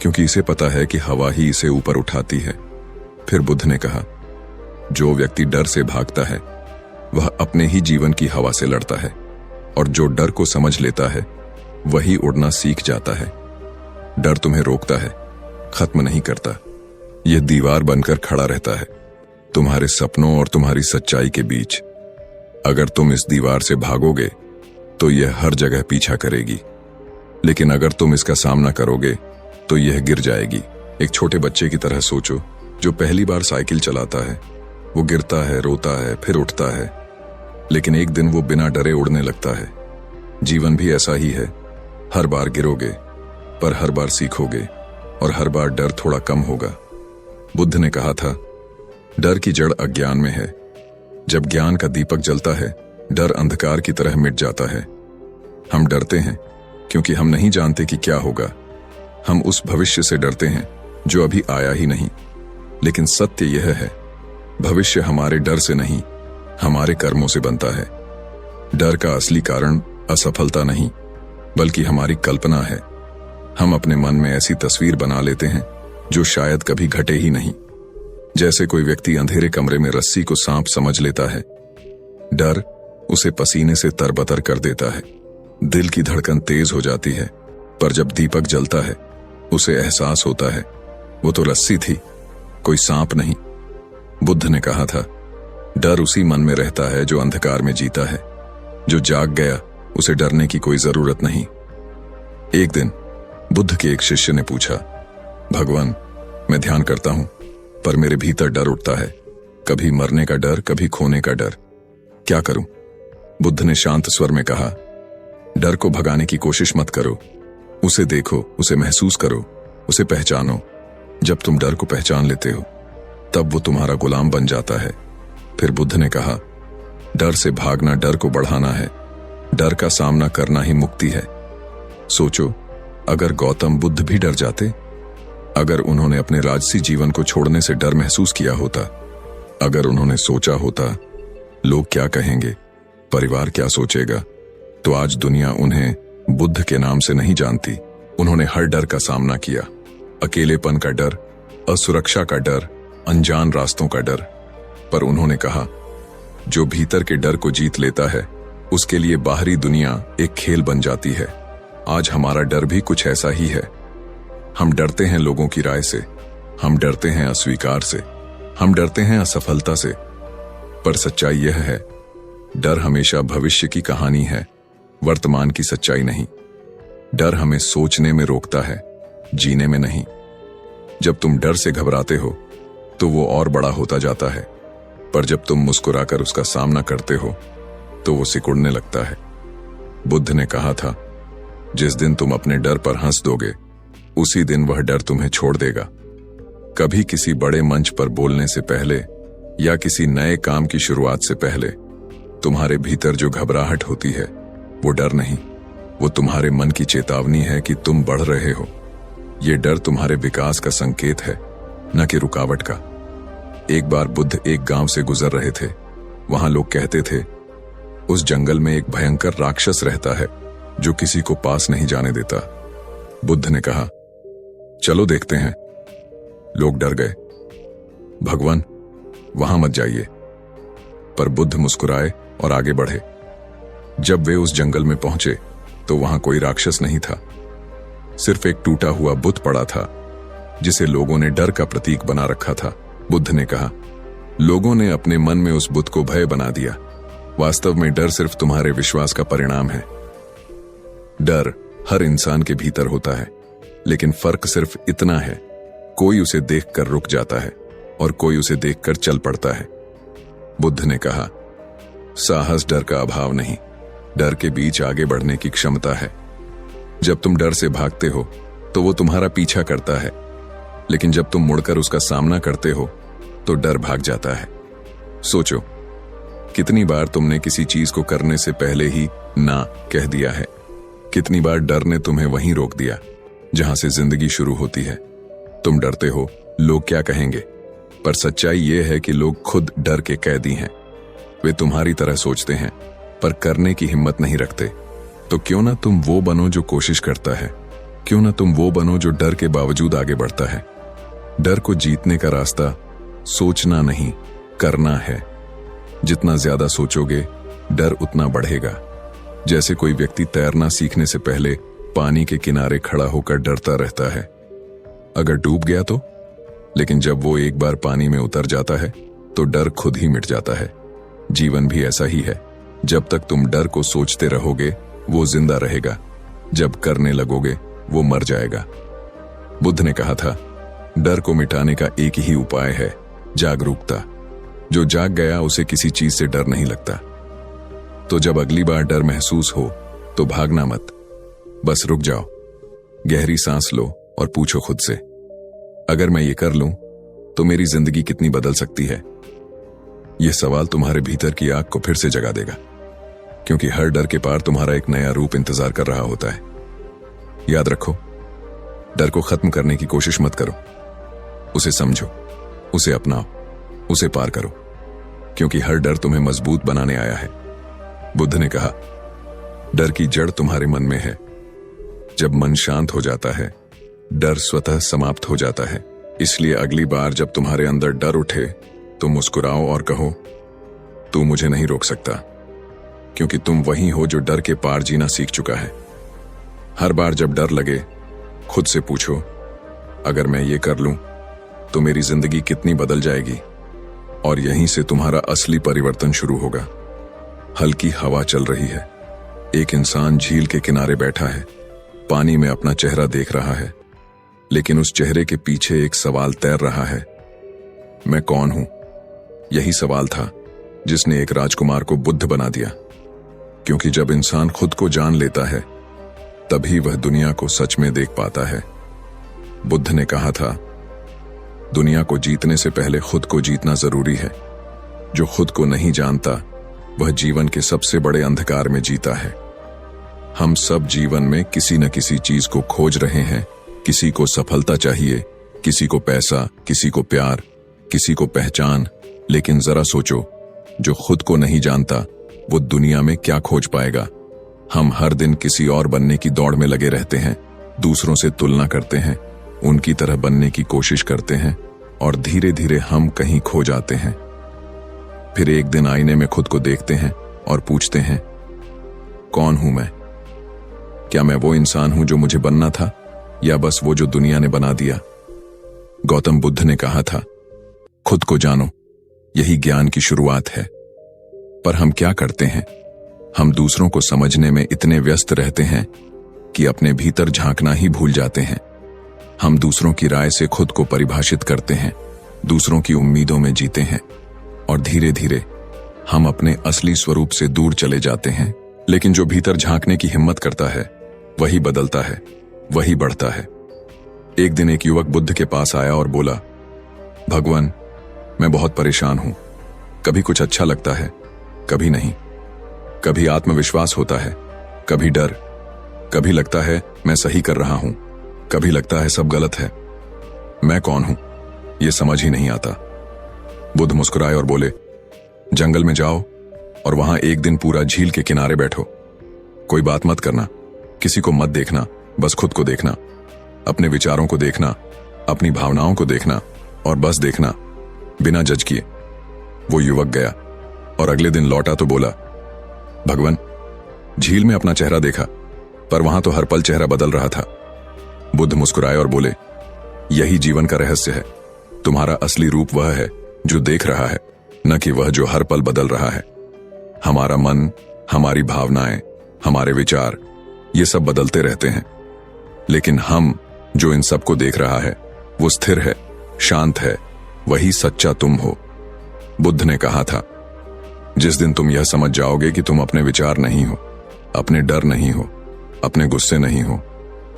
क्योंकि इसे पता है कि हवा ही इसे ऊपर उठाती है। फिर बुद्ध ने कहा, जो व्यक्ति डर से भागता है वह अपने ही जीवन की हवा से लड़ता है, और जो डर को समझ लेता है वही उड़ना सीख जाता है। डर तुम्हें रोकता है, खत्म नहीं करता। यह दीवार बनकर खड़ा रहता है तुम्हारे सपनों और तुम्हारी सच्चाई के बीच। अगर तुम इस दीवार से भागोगे तो यह हर जगह पीछा करेगी, लेकिन अगर तुम इसका सामना करोगे तो यह गिर जाएगी। एक छोटे बच्चे की तरह सोचो, जो पहली बार साइकिल चलाता है। वो गिरता है, रोता है, फिर उठता है, लेकिन एक दिन वो बिना डरे उड़ने लगता है। जीवन भी ऐसा ही है, हर बार गिरोगे पर हर बार सीखोगे, और हर बार डर थोड़ा कम होगा। बुद्ध ने कहा था, डर की जड़ अज्ञान में है। जब ज्ञान का दीपक जलता है, डर अंधकार की तरह मिट जाता है। हम डरते हैं क्योंकि हम नहीं जानते कि क्या होगा। हम उस भविष्य से डरते हैं जो अभी आया ही नहीं। लेकिन सत्य यह है, भविष्य हमारे डर से नहीं, हमारे कर्मों से बनता है। डर का असली कारण असफलता नहीं, बल्कि हमारी कल्पना है। हम अपने मन में ऐसी तस्वीर बना लेते हैं जो शायद कभी घटे ही नहीं। जैसे कोई व्यक्ति अंधेरे कमरे में रस्सी को सांप समझ लेता है। डर उसे पसीने से तरबतर कर देता है, दिल की धड़कन तेज हो जाती है, पर जब दीपक जलता है उसे एहसास होता है वो तो रस्सी थी, कोई सांप नहीं। बुद्ध ने कहा था, डर उसी मन में रहता है जो अंधकार में जीता है। जो जाग गया उसे डरने की कोई जरूरत नहीं। एक दिन बुद्ध के एक शिष्य ने पूछा, भगवान, मैं ध्यान करता हूं पर मेरे भीतर डर उठता है, कभी मरने का डर, कभी खोने का डर, क्या करूं? बुद्ध ने शांत स्वर में कहा, डर को भगाने की कोशिश मत करो, उसे देखो, उसे महसूस करो, उसे पहचानो। जब तुम डर को पहचान लेते हो तब वो तुम्हारा गुलाम बन जाता है। फिर बुद्ध ने कहा, डर से भागना डर को बढ़ाना है, डर का सामना करना ही मुक्ति है। सोचो, अगर गौतम बुद्ध भी डर जाते, अगर उन्होंने अपने राजसी जीवन को छोड़ने से डर महसूस किया होता, अगर उन्होंने सोचा होता लोग क्या कहेंगे, परिवार क्या सोचेगा, तो आज दुनिया उन्हें बुद्ध के नाम से नहीं जानती। उन्होंने हर डर का सामना किया, अकेलेपन का डर, असुरक्षा का डर, अनजान रास्तों का डर, पर उन्होंने कहा, जो भीतर के डर को जीत लेता है उसके लिए बाहरी दुनिया एक खेल बन जाती है। आज हमारा डर भी कुछ ऐसा ही है। हम डरते हैं लोगों की राय से, हम डरते हैं अस्वीकार से, हम डरते हैं असफलता से, पर सच्चाई यह है, डर हमेशा भविष्य की कहानी है, वर्तमान की सच्चाई नहीं। डर हमें सोचने में रोकता है, जीने में नहीं। जब तुम डर से घबराते हो तो वो और बड़ा होता जाता है, पर जब तुम मुस्कुराकर उसका सामना करते हो तो वो सिकुड़ने लगता है। बुद्ध ने कहा था, जिस दिन तुम अपने डर पर हंस दोगे उसी दिन वह डर तुम्हें छोड़ देगा। कभी किसी बड़े मंच पर बोलने से पहले या किसी नए काम की शुरुआत से पहले तुम्हारे भीतर जो घबराहट होती है वो डर नहीं, वो तुम्हारे मन की चेतावनी है कि तुम बढ़ रहे हो। ये डर तुम्हारे विकास का संकेत है, न कि रुकावट का। एक बार बुद्ध एक गांव से गुजर रहे थे। वहां लोग कहते थे, उस जंगल में एक भयंकर राक्षस रहता है जो किसी को पास नहीं जाने देता। बुद्ध ने कहा, चलो देखते हैं। लोग डर गए। भगवान, वहां मत जाइए। पर बुद्ध मुस्कुराए और आगे बढ़े। जब वे उस जंगल में पहुंचे तो वहां कोई राक्षस नहीं था, सिर्फ एक टूटा हुआ बुत पड़ा था जिसे लोगों ने डर का प्रतीक बना रखा था। बुद्ध ने कहा, लोगों ने अपने मन में उस बुत को भय बना दिया। वास्तव में डर सिर्फ तुम्हारे विश्वास का परिणाम है। डर हर इंसान के भीतर होता है, लेकिन फर्क सिर्फ इतना है, कोई उसे देखकर रुक जाता है और कोई उसे देखकर चल पड़ता है। बुद्ध ने कहा, साहस डर का अभाव नहीं, डर के बीच आगे बढ़ने की क्षमता है। जब तुम डर से भागते हो तो वो तुम्हारा पीछा करता है, लेकिन जब तुम मुड़कर उसका सामना करते हो तो डर भाग जाता है। सोचो, कितनी बार तुमने किसी चीज को करने से पहले ही ना कह दिया है। कितनी बार डर ने तुम्हें वहीं रोक दिया जहां से जिंदगी शुरू होती है। तुम डरते हो लोग क्या कहेंगे, पर सच्चाई यह है कि लोग खुद डर के कैदी हैं। वे तुम्हारी तरह सोचते हैं पर करने की हिम्मत नहीं रखते। तो क्यों ना तुम वो बनो जो कोशिश करता है, क्यों ना तुम वो बनो जो डर के बावजूद आगे बढ़ता है। डर को जीतने का रास्ता सोचना नहीं, करना है। जितना ज्यादा सोचोगे डर उतना बढ़ेगा। जैसे कोई व्यक्ति तैरना सीखने से पहले पानी के किनारे खड़ा होकर डरता रहता है, अगर डूब गया तो। लेकिन जब वो एक बार पानी में उतर जाता है तो डर खुद ही मिट जाता है। जीवन भी ऐसा ही है। जब तक तुम डर को सोचते रहोगे वो जिंदा रहेगा, जब करने लगोगे वो मर जाएगा। बुद्ध ने कहा था, डर को मिटाने का एक ही उपाय है, जागरूकता। जो जाग गया उसे किसी चीज से डर नहीं लगता। तो जब अगली बार डर महसूस हो तो भागना मत, बस रुक जाओ, गहरी सांस लो और पूछो खुद से, अगर मैं ये कर लूं तो मेरी जिंदगी कितनी बदल सकती है। यह सवाल तुम्हारे भीतर की आग को फिर से जगा देगा, क्योंकि हर डर के पार तुम्हारा एक नया रूप इंतजार कर रहा होता है। याद रखो, डर को खत्म करने की कोशिश मत करो, उसे समझो, उसे अपनाओ, उसे पार करो, क्योंकि हर डर तुम्हें मजबूत बनाने आया है। बुद्ध ने कहा, डर की जड़ तुम्हारे मन में है। जब मन शांत हो जाता है डर स्वतः समाप्त हो जाता है। इसलिए अगली बार जब तुम्हारे अंदर डर उठे तो मुस्कुराओ और कहो, तू मुझे नहीं रोक सकता, क्योंकि तुम वही हो जो डर के पार जीना सीख चुका है। हर बार जब डर लगे खुद से पूछो, अगर मैं ये कर लूं तो मेरी जिंदगी कितनी बदल जाएगी। और यहीं से तुम्हारा असली परिवर्तन शुरू होगा। हल्की हवा चल रही है, एक इंसान झील के किनारे बैठा है, पानी में अपना चेहरा देख रहा है, लेकिन उस चेहरे के पीछे एक सवाल तैर रहा है, मैं कौन हूं। यही सवाल था जिसने एक राजकुमार को बुद्ध बना दिया, क्योंकि जब इंसान खुद को जान लेता है तभी वह दुनिया को सच में देख पाता है। बुद्ध ने कहा था, दुनिया को जीतने से पहले खुद को जीतना जरूरी है। जो खुद को नहीं जानता वह जीवन के सबसे बड़े अंधकार में जीता है। हम सब जीवन में किसी न किसी चीज को खोज रहे हैं। किसी को सफलता चाहिए, किसी को पैसा, किसी को प्यार, किसी को पहचान। लेकिन जरा सोचो, जो खुद को नहीं जानता वो दुनिया में क्या खोज पाएगा। हम हर दिन किसी और बनने की दौड़ में लगे रहते हैं, दूसरों से तुलना करते हैं, उनकी तरह बनने की कोशिश करते हैं और धीरे धीरे हम कहीं खो जाते हैं। फिर एक दिन आईने में खुद को देखते हैं और पूछते हैं, कौन हूं मैं? क्या मैं वो इंसान हूं जो मुझे बनना था, या बस वो जो दुनिया ने बना दिया? गौतम बुद्ध ने कहा था, खुद को जानो, यही ज्ञान की शुरुआत है। पर हम क्या करते हैं? हम दूसरों को समझने में इतने व्यस्त रहते हैं कि अपने भीतर झांकना ही भूल जाते हैं। हम दूसरों की राय से खुद को परिभाषित करते हैं, दूसरों की उम्मीदों में जीते हैं और धीरे धीरे हम अपने असली स्वरूप से दूर चले जाते हैं। लेकिन जो भीतर झांकने की हिम्मत करता है वही बदलता है, वही बढ़ता है। एक दिन एक युवक बुद्ध के पास आया और बोला, भगवान, मैं बहुत परेशान हूं। कभी कुछ अच्छा लगता है, कभी नहीं। कभी आत्मविश्वास होता है, कभी डर। कभी लगता है मैं सही कर रहा हूं, कभी लगता है सब गलत है। मैं कौन हूं ये समझ ही नहीं आता। बुद्ध मुस्कुराए और बोले, जंगल में जाओ और वहां एक दिन पूरा झील के किनारे बैठो। कोई बात मत करना, किसी को मत देखना, बस खुद को देखना, अपने विचारों को देखना, अपनी भावनाओं को देखना और बस देखना, बिना जज किए। वो युवक गया और अगले दिन लौटा तो बोला, भगवान, झील में अपना चेहरा देखा, पर वहां तो हर पल चेहरा बदल रहा था। बुद्ध मुस्कुराए और बोले, यही जीवन का रहस्य है। तुम्हारा असली रूप वह है जो देख रहा है, न कि वह जो हर पल बदल रहा है। हमारा मन, हमारी भावनाएं, हमारे विचार, ये सब बदलते रहते हैं, लेकिन हम जो इन सबको देख रहा है वो स्थिर है, शांत है, वही सच्चा तुम हो। बुद्ध ने कहा था, जिस दिन तुम यह समझ जाओगे कि तुम अपने विचार नहीं हो, अपने डर नहीं हो, अपने गुस्से नहीं हो,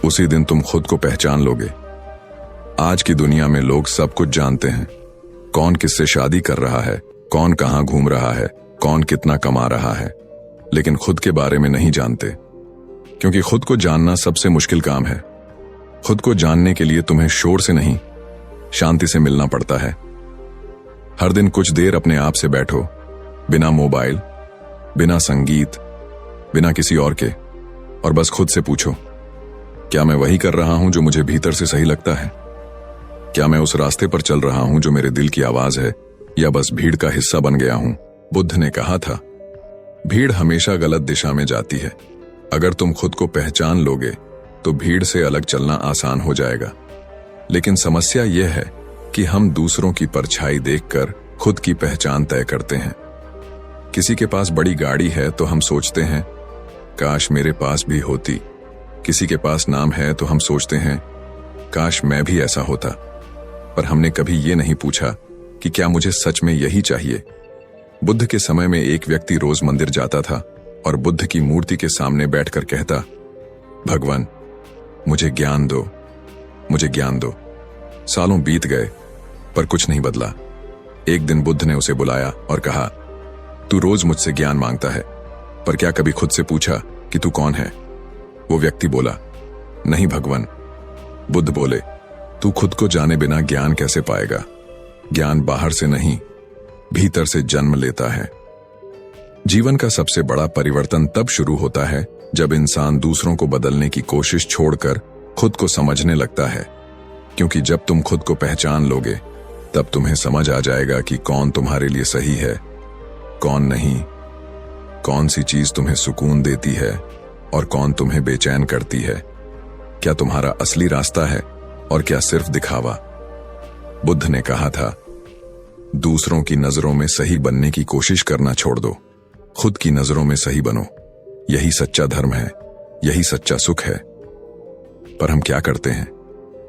उसी दिन तुम खुद को पहचान लोगे। आज की दुनिया में लोग सब कुछ जानते हैं, कौन किससे शादी कर रहा है, कौन कहां घूम रहा है, कौन कितना कमा रहा है, लेकिन खुद के बारे में नहीं जानते। क्योंकि खुद को जानना सबसे मुश्किल काम है। खुद को जानने के लिए तुम्हें शोर से नहीं, शांति से मिलना पड़ता है। हर दिन कुछ देर अपने आप से बैठो, बिना मोबाइल, बिना संगीत, बिना किसी और के, और बस खुद से पूछो, क्या मैं वही कर रहा हूं जो मुझे भीतर से सही लगता है? क्या मैं उस रास्ते पर चल रहा हूं जो मेरे दिल की आवाज है, या बस भीड़ का हिस्सा बन गया हूं? बुद्ध ने कहा था, भीड़ हमेशा गलत दिशा में जाती है। अगर तुम खुद को पहचान लोगे तो भीड़ से अलग चलना आसान हो जाएगा। लेकिन समस्या यह है कि हम दूसरों की परछाई देखकर खुद की पहचान तय करते हैं। किसी के पास बड़ी गाड़ी है तो हम सोचते हैं, काश मेरे पास भी होती। किसी के पास नाम है तो हम सोचते हैं, काश मैं भी ऐसा होता। पर हमने कभी ये नहीं पूछा कि क्या मुझे सच में यही चाहिए? बुद्ध के समय में एक व्यक्ति रोज मंदिर जाता था और बुद्ध की मूर्ति के सामने बैठकर कहता, भगवान, मुझे ज्ञान दो, मुझे ज्ञान दो। सालों बीत गए पर कुछ नहीं बदला। एक दिन बुद्ध ने उसे बुलाया और कहा, तू रोज मुझसे ज्ञान मांगता है, पर क्या कभी खुद से पूछा कि तू कौन है? वो व्यक्ति बोला, नहीं भगवान। बुद्ध बोले, तू खुद को जाने बिना ज्ञान कैसे पाएगा? ज्ञान बाहर से नहीं, भीतर से जन्म लेता है। जीवन का सबसे बड़ा परिवर्तन तब शुरू होता है जब इंसान दूसरों को बदलने की कोशिश छोड़कर खुद को समझने लगता है। क्योंकि जब तुम खुद को पहचान लोगे तब तुम्हें समझ आ जाएगा कि कौन तुम्हारे लिए सही है, कौन नहीं, कौन सी चीज तुम्हें सुकून देती है और कौन तुम्हें बेचैन करती है। क्या तुम्हारा असली रास्ता है और क्या सिर्फ दिखावा? बुद्ध ने कहा था, दूसरों की नजरों में सही बनने की कोशिश करना छोड़ दो, खुद की नजरों में सही बनो। यही सच्चा धर्म है, यही सच्चा सुख है। पर हम क्या करते हैं?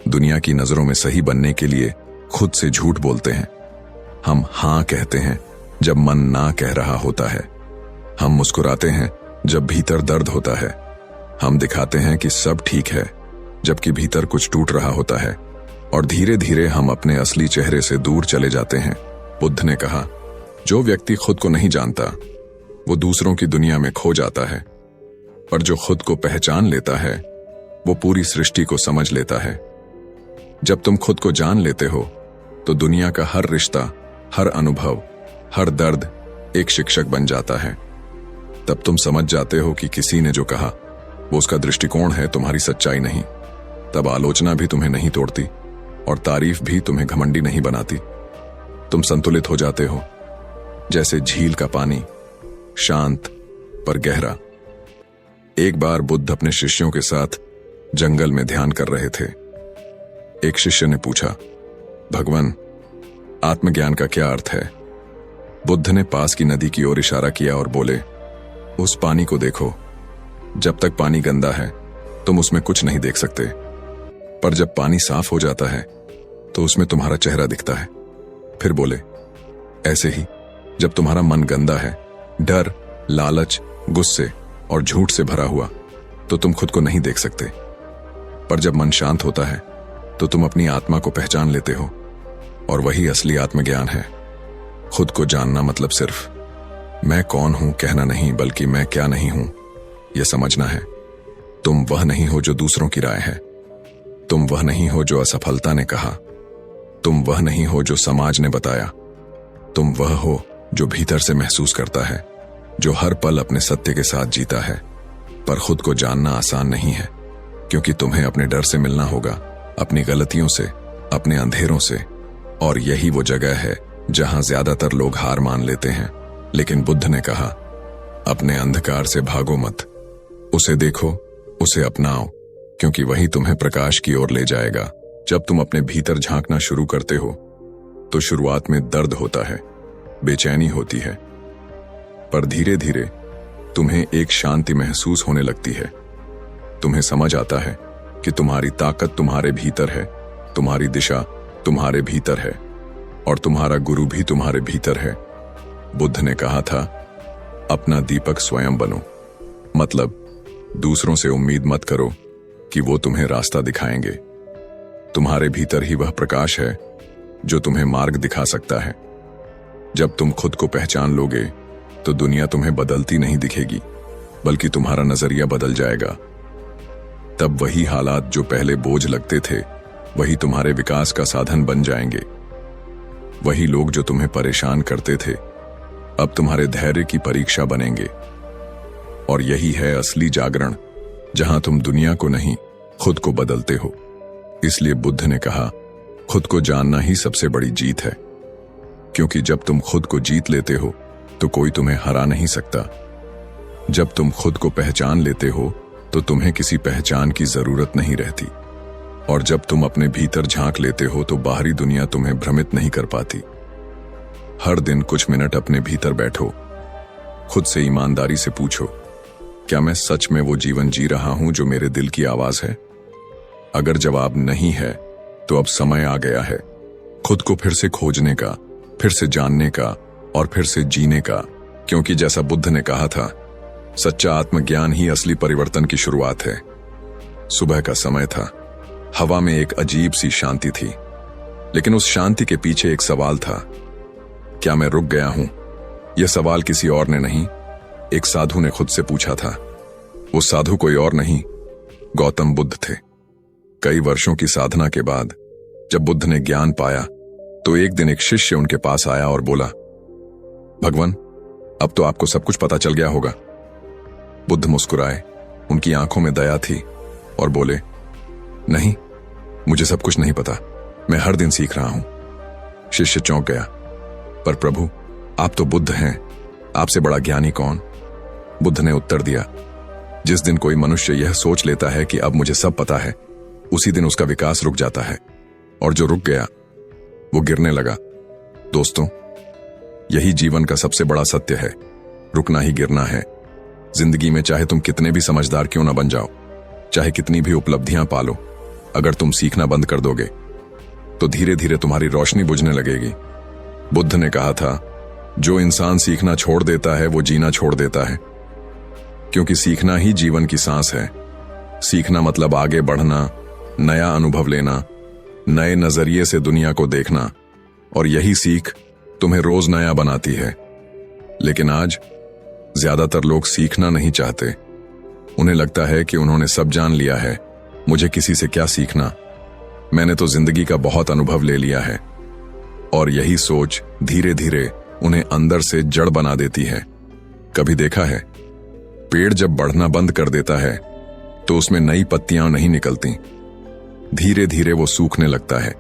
दुनिया की नजरों में सही बनने के लिए खुद से झूठ बोलते हैं। हम हां कहते हैं जब मन ना कह रहा होता है। हम मुस्कुराते हैं जब भीतर दर्द होता है। हम दिखाते हैं कि सब ठीक है जबकि भीतर कुछ टूट रहा होता है। और धीरे धीरे हम अपने असली चेहरे से दूर चले जाते हैं। बुद्ध ने कहा, जो व्यक्ति खुद को नहीं जानता वो दूसरों की दुनिया में खो जाता है, पर जो खुद को पहचान लेता है वो पूरी सृष्टि को समझ लेता है। जब तुम खुद को जान लेते हो तो दुनिया का हर रिश्ता, हर अनुभव, हर दर्द एक शिक्षक बन जाता है। तब तुम समझ जाते हो कि किसी ने जो कहा वो उसका दृष्टिकोण है, तुम्हारी सच्चाई नहीं। तब आलोचना भी तुम्हें नहीं तोड़ती और तारीफ भी तुम्हें घमंडी नहीं बनाती। तुम संतुलित हो जाते हो, जैसे झील का पानी, शांत पर गहरा। एक बार बुद्ध अपने शिष्यों के साथ जंगल में ध्यान कर रहे थे। एक शिष्य ने पूछा, भगवान, आत्मज्ञान का क्या अर्थ है? बुद्ध ने पास की नदी की ओर इशारा किया और बोले, उस पानी को देखो। जब तक पानी गंदा है तुम उसमें कुछ नहीं देख सकते, पर जब पानी साफ हो जाता है तो उसमें तुम्हारा चेहरा दिखता है। फिर बोले, ऐसे ही जब तुम्हारा मन गंदा है, डर, लालच, गुस्से और झूठ से भरा हुआ, तो तुम खुद को नहीं देख सकते। पर जब मन शांत होता है तो तुम अपनी आत्मा को पहचान लेते हो, और वही असली आत्मज्ञान है। खुद को जानना मतलब सिर्फ मैं कौन हूं कहना नहीं, बल्कि मैं क्या नहीं हूं यह समझना है। तुम वह नहीं हो जो दूसरों की राय है। तुम वह नहीं हो जो असफलता ने कहा। तुम वह नहीं हो जो समाज ने बताया। तुम वह हो जो भीतर से महसूस करता है, जो हर पल अपने सत्य के साथ जीता है। पर खुद को जानना आसान नहीं है, क्योंकि तुम्हें अपने डर से मिलना होगा, अपनी गलतियों से, अपने अंधेरों से। और यही वो जगह है जहां ज्यादातर लोग हार मान लेते हैं। लेकिन बुद्ध ने कहा, अपने अंधकार से भागो मत, उसे देखो, उसे अपनाओ, क्योंकि वही तुम्हें प्रकाश की ओर ले जाएगा। जब तुम अपने भीतर झांकना शुरू करते हो तो शुरुआत में दर्द होता है, बेचैनी होती है, पर धीरे धीरे तुम्हें एक शांति महसूस होने लगती है। तुम्हें समझ आता है कि तुम्हारी ताकत तुम्हारे भीतर है, तुम्हारी दिशा तुम्हारे भीतर है, और तुम्हारा गुरु भी तुम्हारे भीतर है। बुद्ध ने कहा था, अपना दीपक स्वयं बनो। मतलब दूसरों से उम्मीद मत करो कि वो तुम्हें रास्ता दिखाएंगे। तुम्हारे भीतर ही वह प्रकाश है जो तुम्हें मार्ग दिखा सकता है। जब तुम खुद को पहचान लोगे तो दुनिया तुम्हें बदलती नहीं दिखेगी, बल्कि तुम्हारा नजरिया बदल जाएगा। तब वही हालात जो पहले बोझ लगते थे वही तुम्हारे विकास का साधन बन जाएंगे। वही लोग जो तुम्हें परेशान करते थे अब तुम्हारे धैर्य की परीक्षा बनेंगे। और यही है असली जागरण, जहां तुम दुनिया को नहीं खुद को बदलते हो। इसलिए बुद्ध ने कहा, खुद को जानना ही सबसे बड़ी जीत है, क्योंकि जब तुम खुद को जीत लेते हो तो कोई तुम्हें हरा नहीं सकता। जब तुम खुद को पहचान लेते हो तो तुम्हें किसी पहचान की जरूरत नहीं रहती, और जब तुम अपने भीतर झांक लेते हो तो बाहरी दुनिया तुम्हें भ्रमित नहीं कर पाती। हर दिन कुछ मिनट अपने भीतर बैठो, खुद से ईमानदारी से पूछो, क्या मैं सच में वो जीवन जी रहा हूं जो मेरे दिल की आवाज है? अगर जवाब नहीं है तो अब समय आ गया है खुद को फिर से खोजने का, फिर से जानने का और फिर से जीने का, क्योंकि जैसा बुद्ध ने कहा था, सच्चा आत्मज्ञान ही असली परिवर्तन की शुरुआत है। सुबह का समय था, हवा में एक अजीब सी शांति थी, लेकिन उस शांति के पीछे एक सवाल था, क्या मैं रुक गया हूं? यह सवाल किसी और ने नहीं, एक साधु ने खुद से पूछा था। वो साधु कोई और नहीं, गौतम बुद्ध थे। कई वर्षों की साधना के बाद जब बुद्ध ने ज्ञान पाया तो एक दिन एक शिष्य उनके पास आया और बोला, भगवान, अब तो आपको सब कुछ पता चल गया होगा। बुद्ध मुस्कुराए, उनकी आंखों में दया थी और बोले, नहीं, मुझे सब कुछ नहीं पता, मैं हर दिन सीख रहा हूं। शिष्य चौंक गया, पर प्रभु, आप तो बुद्ध हैं, आपसे बड़ा ज्ञानी कौन? बुद्ध ने उत्तर दिया, जिस दिन कोई मनुष्य यह सोच लेता है कि अब मुझे सब पता है, उसी दिन उसका विकास रुक जाता है, और जो रुक गया वो गिरने लगा। दोस्तों, यही जीवन का सबसे बड़ा सत्य है, रुकना ही गिरना है। जिंदगी में चाहे तुम कितने भी समझदार क्यों ना बन जाओ, चाहे कितनी भी उपलब्धियां पालो, अगर तुम सीखना बंद कर दोगे तो धीरे धीरे तुम्हारी रोशनी बुझने लगेगी। बुद्ध ने कहा था, जो इंसान सीखना छोड़ देता है वो जीना छोड़ देता है, क्योंकि सीखना ही जीवन की सांस है। सीखना मतलब आगे बढ़ना, नया अनुभव लेना, नए नजरिए से दुनिया को देखना, और यही सीख तुम्हें रोज नया बनाती है। लेकिन आज ज्यादातर लोग सीखना नहीं चाहते। उन्हें लगता है कि उन्होंने सब जान लिया है, मुझे किसी से क्या सीखना, मैंने तो जिंदगी का बहुत अनुभव ले लिया है। और यही सोच धीरे धीरे उन्हें अंदर से जड़ बना देती है। कभी देखा है, पेड़ जब बढ़ना बंद कर देता है तो उसमें नई पत्तियां नहीं निकलती, धीरे धीरे वो सूखने लगता है।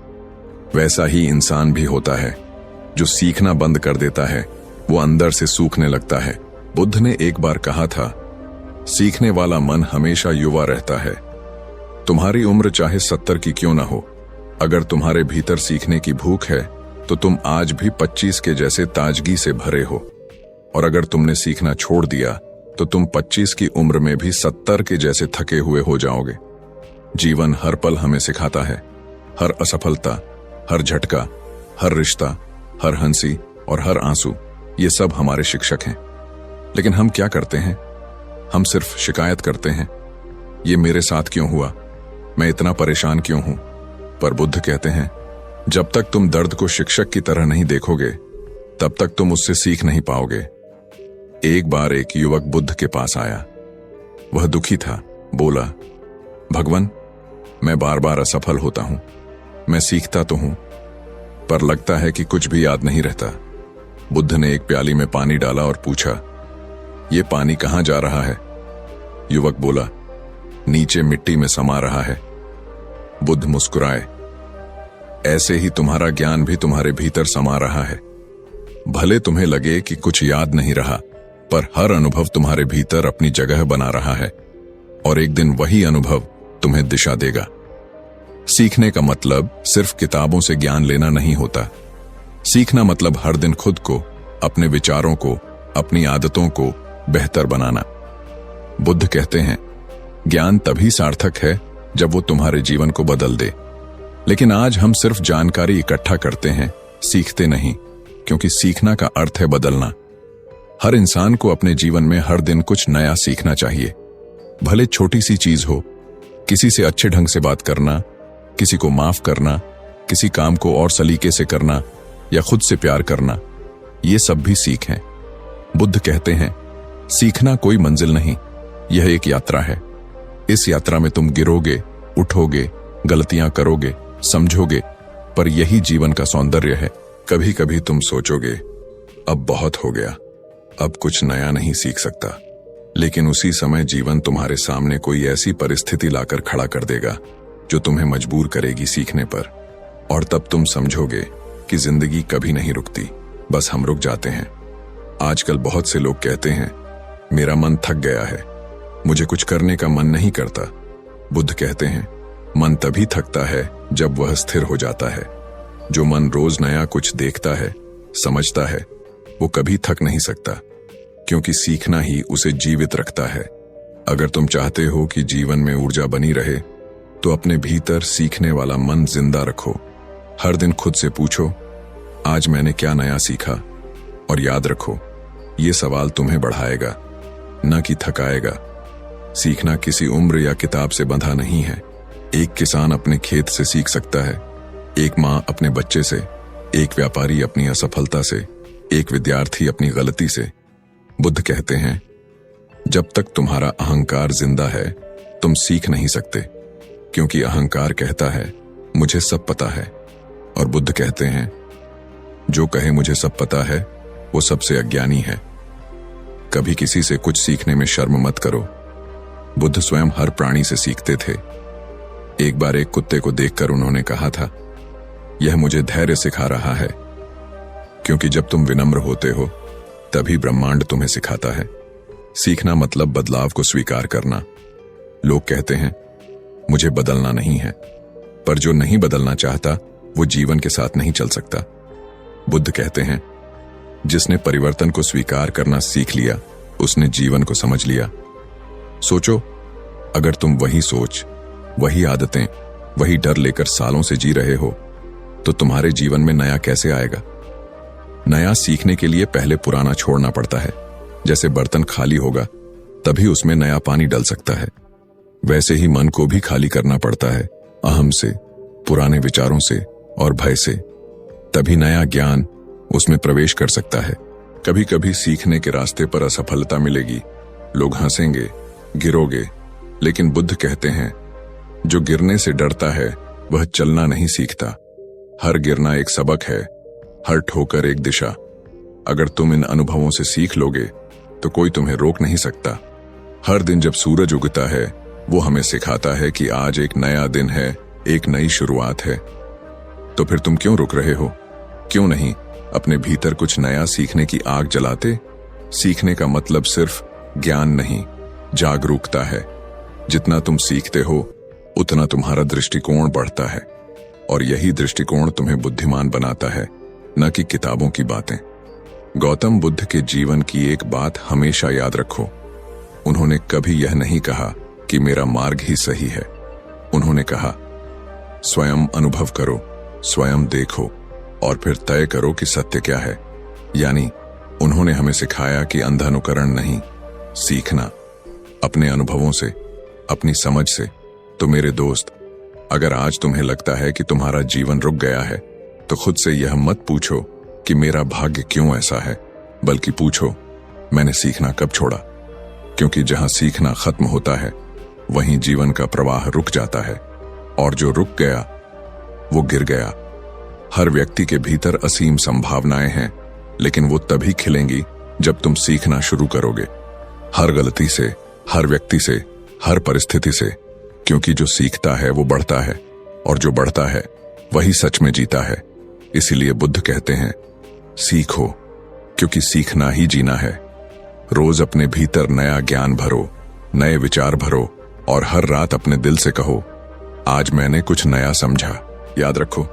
वैसा ही इंसान भी होता है, जो सीखना बंद कर देता है वो अंदर से सूखने लगता है। बुद्ध ने एक बार कहा था, सीखने वाला मन हमेशा युवा रहता है। तुम्हारी उम्र चाहे 70 की क्यों ना हो, अगर तुम्हारे भीतर सीखने की भूख है तो तुम आज भी 25 के जैसे ताजगी से भरे हो, और अगर तुमने सीखना छोड़ दिया तो तुम 25 की उम्र में भी 70 के जैसे थके हुए हो जाओगे। जीवन हर पल हमें सिखाता है, हर असफलता, हर झटका, हर रिश्ता, हर हंसी और हर आंसू, ये सब हमारे शिक्षक हैं। लेकिन हम क्या करते हैं? हम सिर्फ शिकायत करते हैं, ये मेरे साथ क्यों हुआ, मैं इतना परेशान क्यों हूं। पर बुद्ध कहते हैं, जब तक तुम दर्द को शिक्षक की तरह नहीं देखोगे तब तक तुम उससे सीख नहीं पाओगे। एक बार एक युवक बुद्ध के पास आया। वह दुखी था, बोला, भगवान, मैं बार बार असफल होता हूं, मैं सीखता तो हूं पर लगता है कि कुछ भी याद नहीं रहता। बुद्ध ने एक प्याली में पानी डाला और पूछा, ये पानी कहां जा रहा है? युवक बोला, नीचे मिट्टी में समा रहा है। बुद्ध मुस्कुराए, ऐसे ही तुम्हारा ज्ञान भी तुम्हारे भीतर समा रहा है। भले तुम्हें लगे कि कुछ याद नहीं रहा, पर हर अनुभव तुम्हारे भीतर अपनी जगह बना रहा है, और एक दिन वही अनुभव तुम्हें दिशा देगा। सीखने का मतलब सिर्फ किताबों से ज्ञान लेना नहीं होता। सीखना मतलब हर दिन खुद को, अपने विचारों को, अपनी आदतों को बेहतर बनाना। बुद्ध कहते हैं, ज्ञान तभी सार्थक है जब वो तुम्हारे जीवन को बदल दे। लेकिन आज हम सिर्फ जानकारी इकट्ठा करते हैं, सीखते नहीं, क्योंकि सीखना का अर्थ है बदलना। हर इंसान को अपने जीवन में हर दिन कुछ नया सीखना चाहिए, भले छोटी सी चीज हो। किसी से अच्छे ढंग से बात करना, किसी को माफ करना, किसी काम को और सलीके से करना, या खुद से प्यार करना, ये सब भी सीख हैं। बुद्ध कहते हैं, सीखना कोई मंजिल नहीं, यह एक यात्रा है। इस यात्रा में तुम गिरोगे, उठोगे, गलतियां करोगे, समझोगे, पर यही जीवन का सौंदर्य है। कभी कभी तुम सोचोगे, अब बहुत हो गया, अब कुछ नया नहीं सीख सकता। लेकिन उसी समय जीवन तुम्हारे सामने कोई ऐसी परिस्थिति लाकर खड़ा कर देगा जो तुम्हें मजबूर करेगी सीखने पर। और तब तुम समझोगे कि जिंदगी कभी नहीं रुकती, बस हम रुक जाते हैं। आजकल बहुत से लोग कहते हैं, मेरा मन थक गया है, मुझे कुछ करने का मन नहीं करता। बुद्ध कहते हैं, मन तभी थकता है जब वह स्थिर हो जाता है। जो मन रोज नया कुछ देखता है, समझता है, वो कभी थक नहीं सकता, क्योंकि सीखना ही उसे जीवित रखता है। अगर तुम चाहते हो कि जीवन में ऊर्जा बनी रहे, तो अपने भीतर सीखने वाला मन जिंदा रखो। हर दिन खुद से पूछो, आज मैंने क्या नया सीखा? और याद रखो, ये सवाल तुम्हें बढ़ाएगा, न कि थकाएगा। सीखना किसी उम्र या किताब से बंधा नहीं है। एक किसान अपने खेत से सीख सकता है, एक माँ अपने बच्चे से, एक व्यापारी अपनी असफलता से, एक विद्यार्थी अपनी गलती से। बुद्ध कहते हैं, जब तक तुम्हारा अहंकार जिंदा है, तुम सीख नहीं सकते, क्योंकि अहंकार कहता है, मुझे सब पता है। और बुद्ध कहते हैं, जो कहे मुझे सब पता है, वो सबसे अज्ञानी है। कभी किसी से कुछ सीखने में शर्म मत करो। बुद्ध स्वयं हर प्राणी से सीखते थे। एक बार एक कुत्ते को देखकर उन्होंने कहा था, यह मुझे धैर्य सिखा रहा है, क्योंकि जब तुम विनम्र होते हो, तभी ब्रह्मांड तुम्हें सिखाता है। सीखना मतलब बदलाव को स्वीकार करना। लोग कहते हैं, मुझे बदलना नहीं है, पर जो नहीं बदलना चाहता, वो जीवन के साथ नहीं चल सकता। बुद्ध कहते हैं, जिसने परिवर्तन को स्वीकार करना सीख लिया, उसने जीवन को समझ लिया। सोचो, अगर तुम वही सोच, वही आदतें, वही डर लेकर सालों से जी रहे हो, तो तुम्हारे जीवन में नया कैसे आएगा? नया सीखने के लिए पहले पुराना छोड़ना पड़ता है। जैसे बर्तन खाली होगा, तभी उसमें नया पानी डल सकता है। वैसे ही मन को भी खाली करना पड़ता है, अहम से, पुराने विचारों से और भय से। तभी नया ज्ञान उसमें प्रवेश कर सकता है। कभी कभी सीखने के रास्ते पर असफलता मिलेगी, लोग हंसेंगे, गिरोगे, लेकिन बुद्ध कहते हैं, जो गिरने से डरता है, वह चलना नहीं सीखता। हर गिरना एक सबक है, हर ठोकर एक दिशा। अगर तुम इन अनुभवों से सीख लोगे, तो कोई तुम्हें रोक नहीं सकता। हर दिन जब सूरज उगता है, वो हमें सिखाता है कि आज एक नया दिन है, एक नई शुरुआत है। तो फिर तुम क्यों रुक रहे हो? क्यों नहीं अपने भीतर कुछ नया सीखने की आग जलाते? सीखने का मतलब सिर्फ ज्ञान नहीं, जागरूकता है। जितना तुम सीखते हो, उतना तुम्हारा दृष्टिकोण बढ़ता है, और यही दृष्टिकोण तुम्हें बुद्धिमान बनाता है, न कि किताबों की बातें। गौतम बुद्ध के जीवन की एक बात हमेशा याद रखो। उन्होंने कभी यह नहीं कहा कि मेरा मार्ग ही सही है। उन्होंने कहा, स्वयं अनुभव करो, स्वयं देखो, और फिर तय करो कि सत्य क्या है। यानी उन्होंने हमें सिखाया कि अंधा अनुकरण नहीं, सीखना अपने अनुभवों से, अपनी समझ से। तो मेरे दोस्त, अगर आज तुम्हें लगता है कि तुम्हारा जीवन रुक गया है, तो खुद से यह मत पूछो कि मेरा भाग्य क्यों ऐसा है, बल्कि पूछो, मैंने सीखना कब छोड़ा? क्योंकि जहां सीखना खत्म होता है, वहीं जीवन का प्रवाह रुक जाता है, और जो रुक गया, वो गिर गया। हर व्यक्ति के भीतर असीम संभावनाएं हैं, लेकिन वो तभी खिलेंगी जब तुम सीखना शुरू करोगे। हर गलती से, हर व्यक्ति से, हर परिस्थिति से, क्योंकि जो सीखता है वो बढ़ता है, और जो बढ़ता है वही सच में जीता है। इसीलिए बुद्ध कहते हैं, सीखो, क्योंकि सीखना ही जीना है। रोज अपने भीतर नया ज्ञान भरो, नए विचार भरो, और हर रात अपने दिल से कहो, आज मैंने कुछ नया समझा। याद रखो,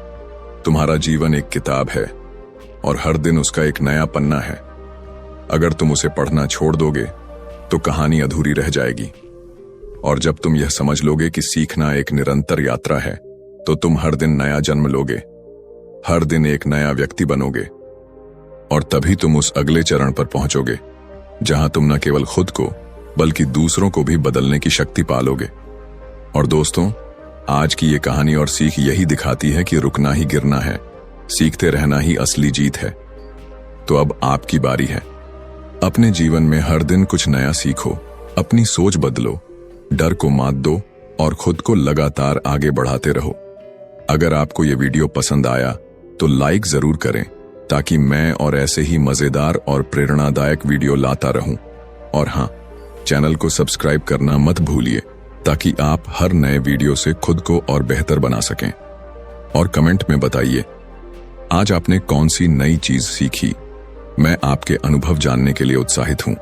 तुम्हारा जीवन एक किताब है, और हर दिन उसका एक नया पन्ना है। अगर तुम उसे पढ़ना छोड़ दोगे, तो कहानी अधूरी रह जाएगी। और जब तुम यह समझ लोगे कि सीखना एक निरंतर यात्रा है, तो तुम हर दिन नया जन्म लोगे, हर दिन एक नया व्यक्ति बनोगे, और तभी तुम उस अगले चरण पर पहुंचोगे, जहां तुम न केवल खुद को, बल्कि दूसरों को भी बदलने की शक्ति पालोगे। और दोस्तों, आज की ये कहानी और सीख यही दिखाती है कि रुकना ही गिरना है, सीखते रहना ही असली जीत है। तो अब आपकी बारी है। अपने जीवन में हर दिन कुछ नया सीखो, अपनी सोच बदलो, डर को मात दो, और खुद को लगातार आगे बढ़ाते रहो। अगर आपको ये वीडियो पसंद आया, तो लाइक जरूर करें, ताकि मैं और ऐसे ही मजेदार और प्रेरणादायक वीडियो लाता रहूं। और हाँ, चैनल को सब्सक्राइब करना मत भूलिए ताकि आप हर नए वीडियो से खुद को और बेहतर बना सकें। और कमेंट में बताइए आज आपने कौन सी नई चीज सीखी। मैं आपके अनुभव जानने के लिए उत्साहित हूं।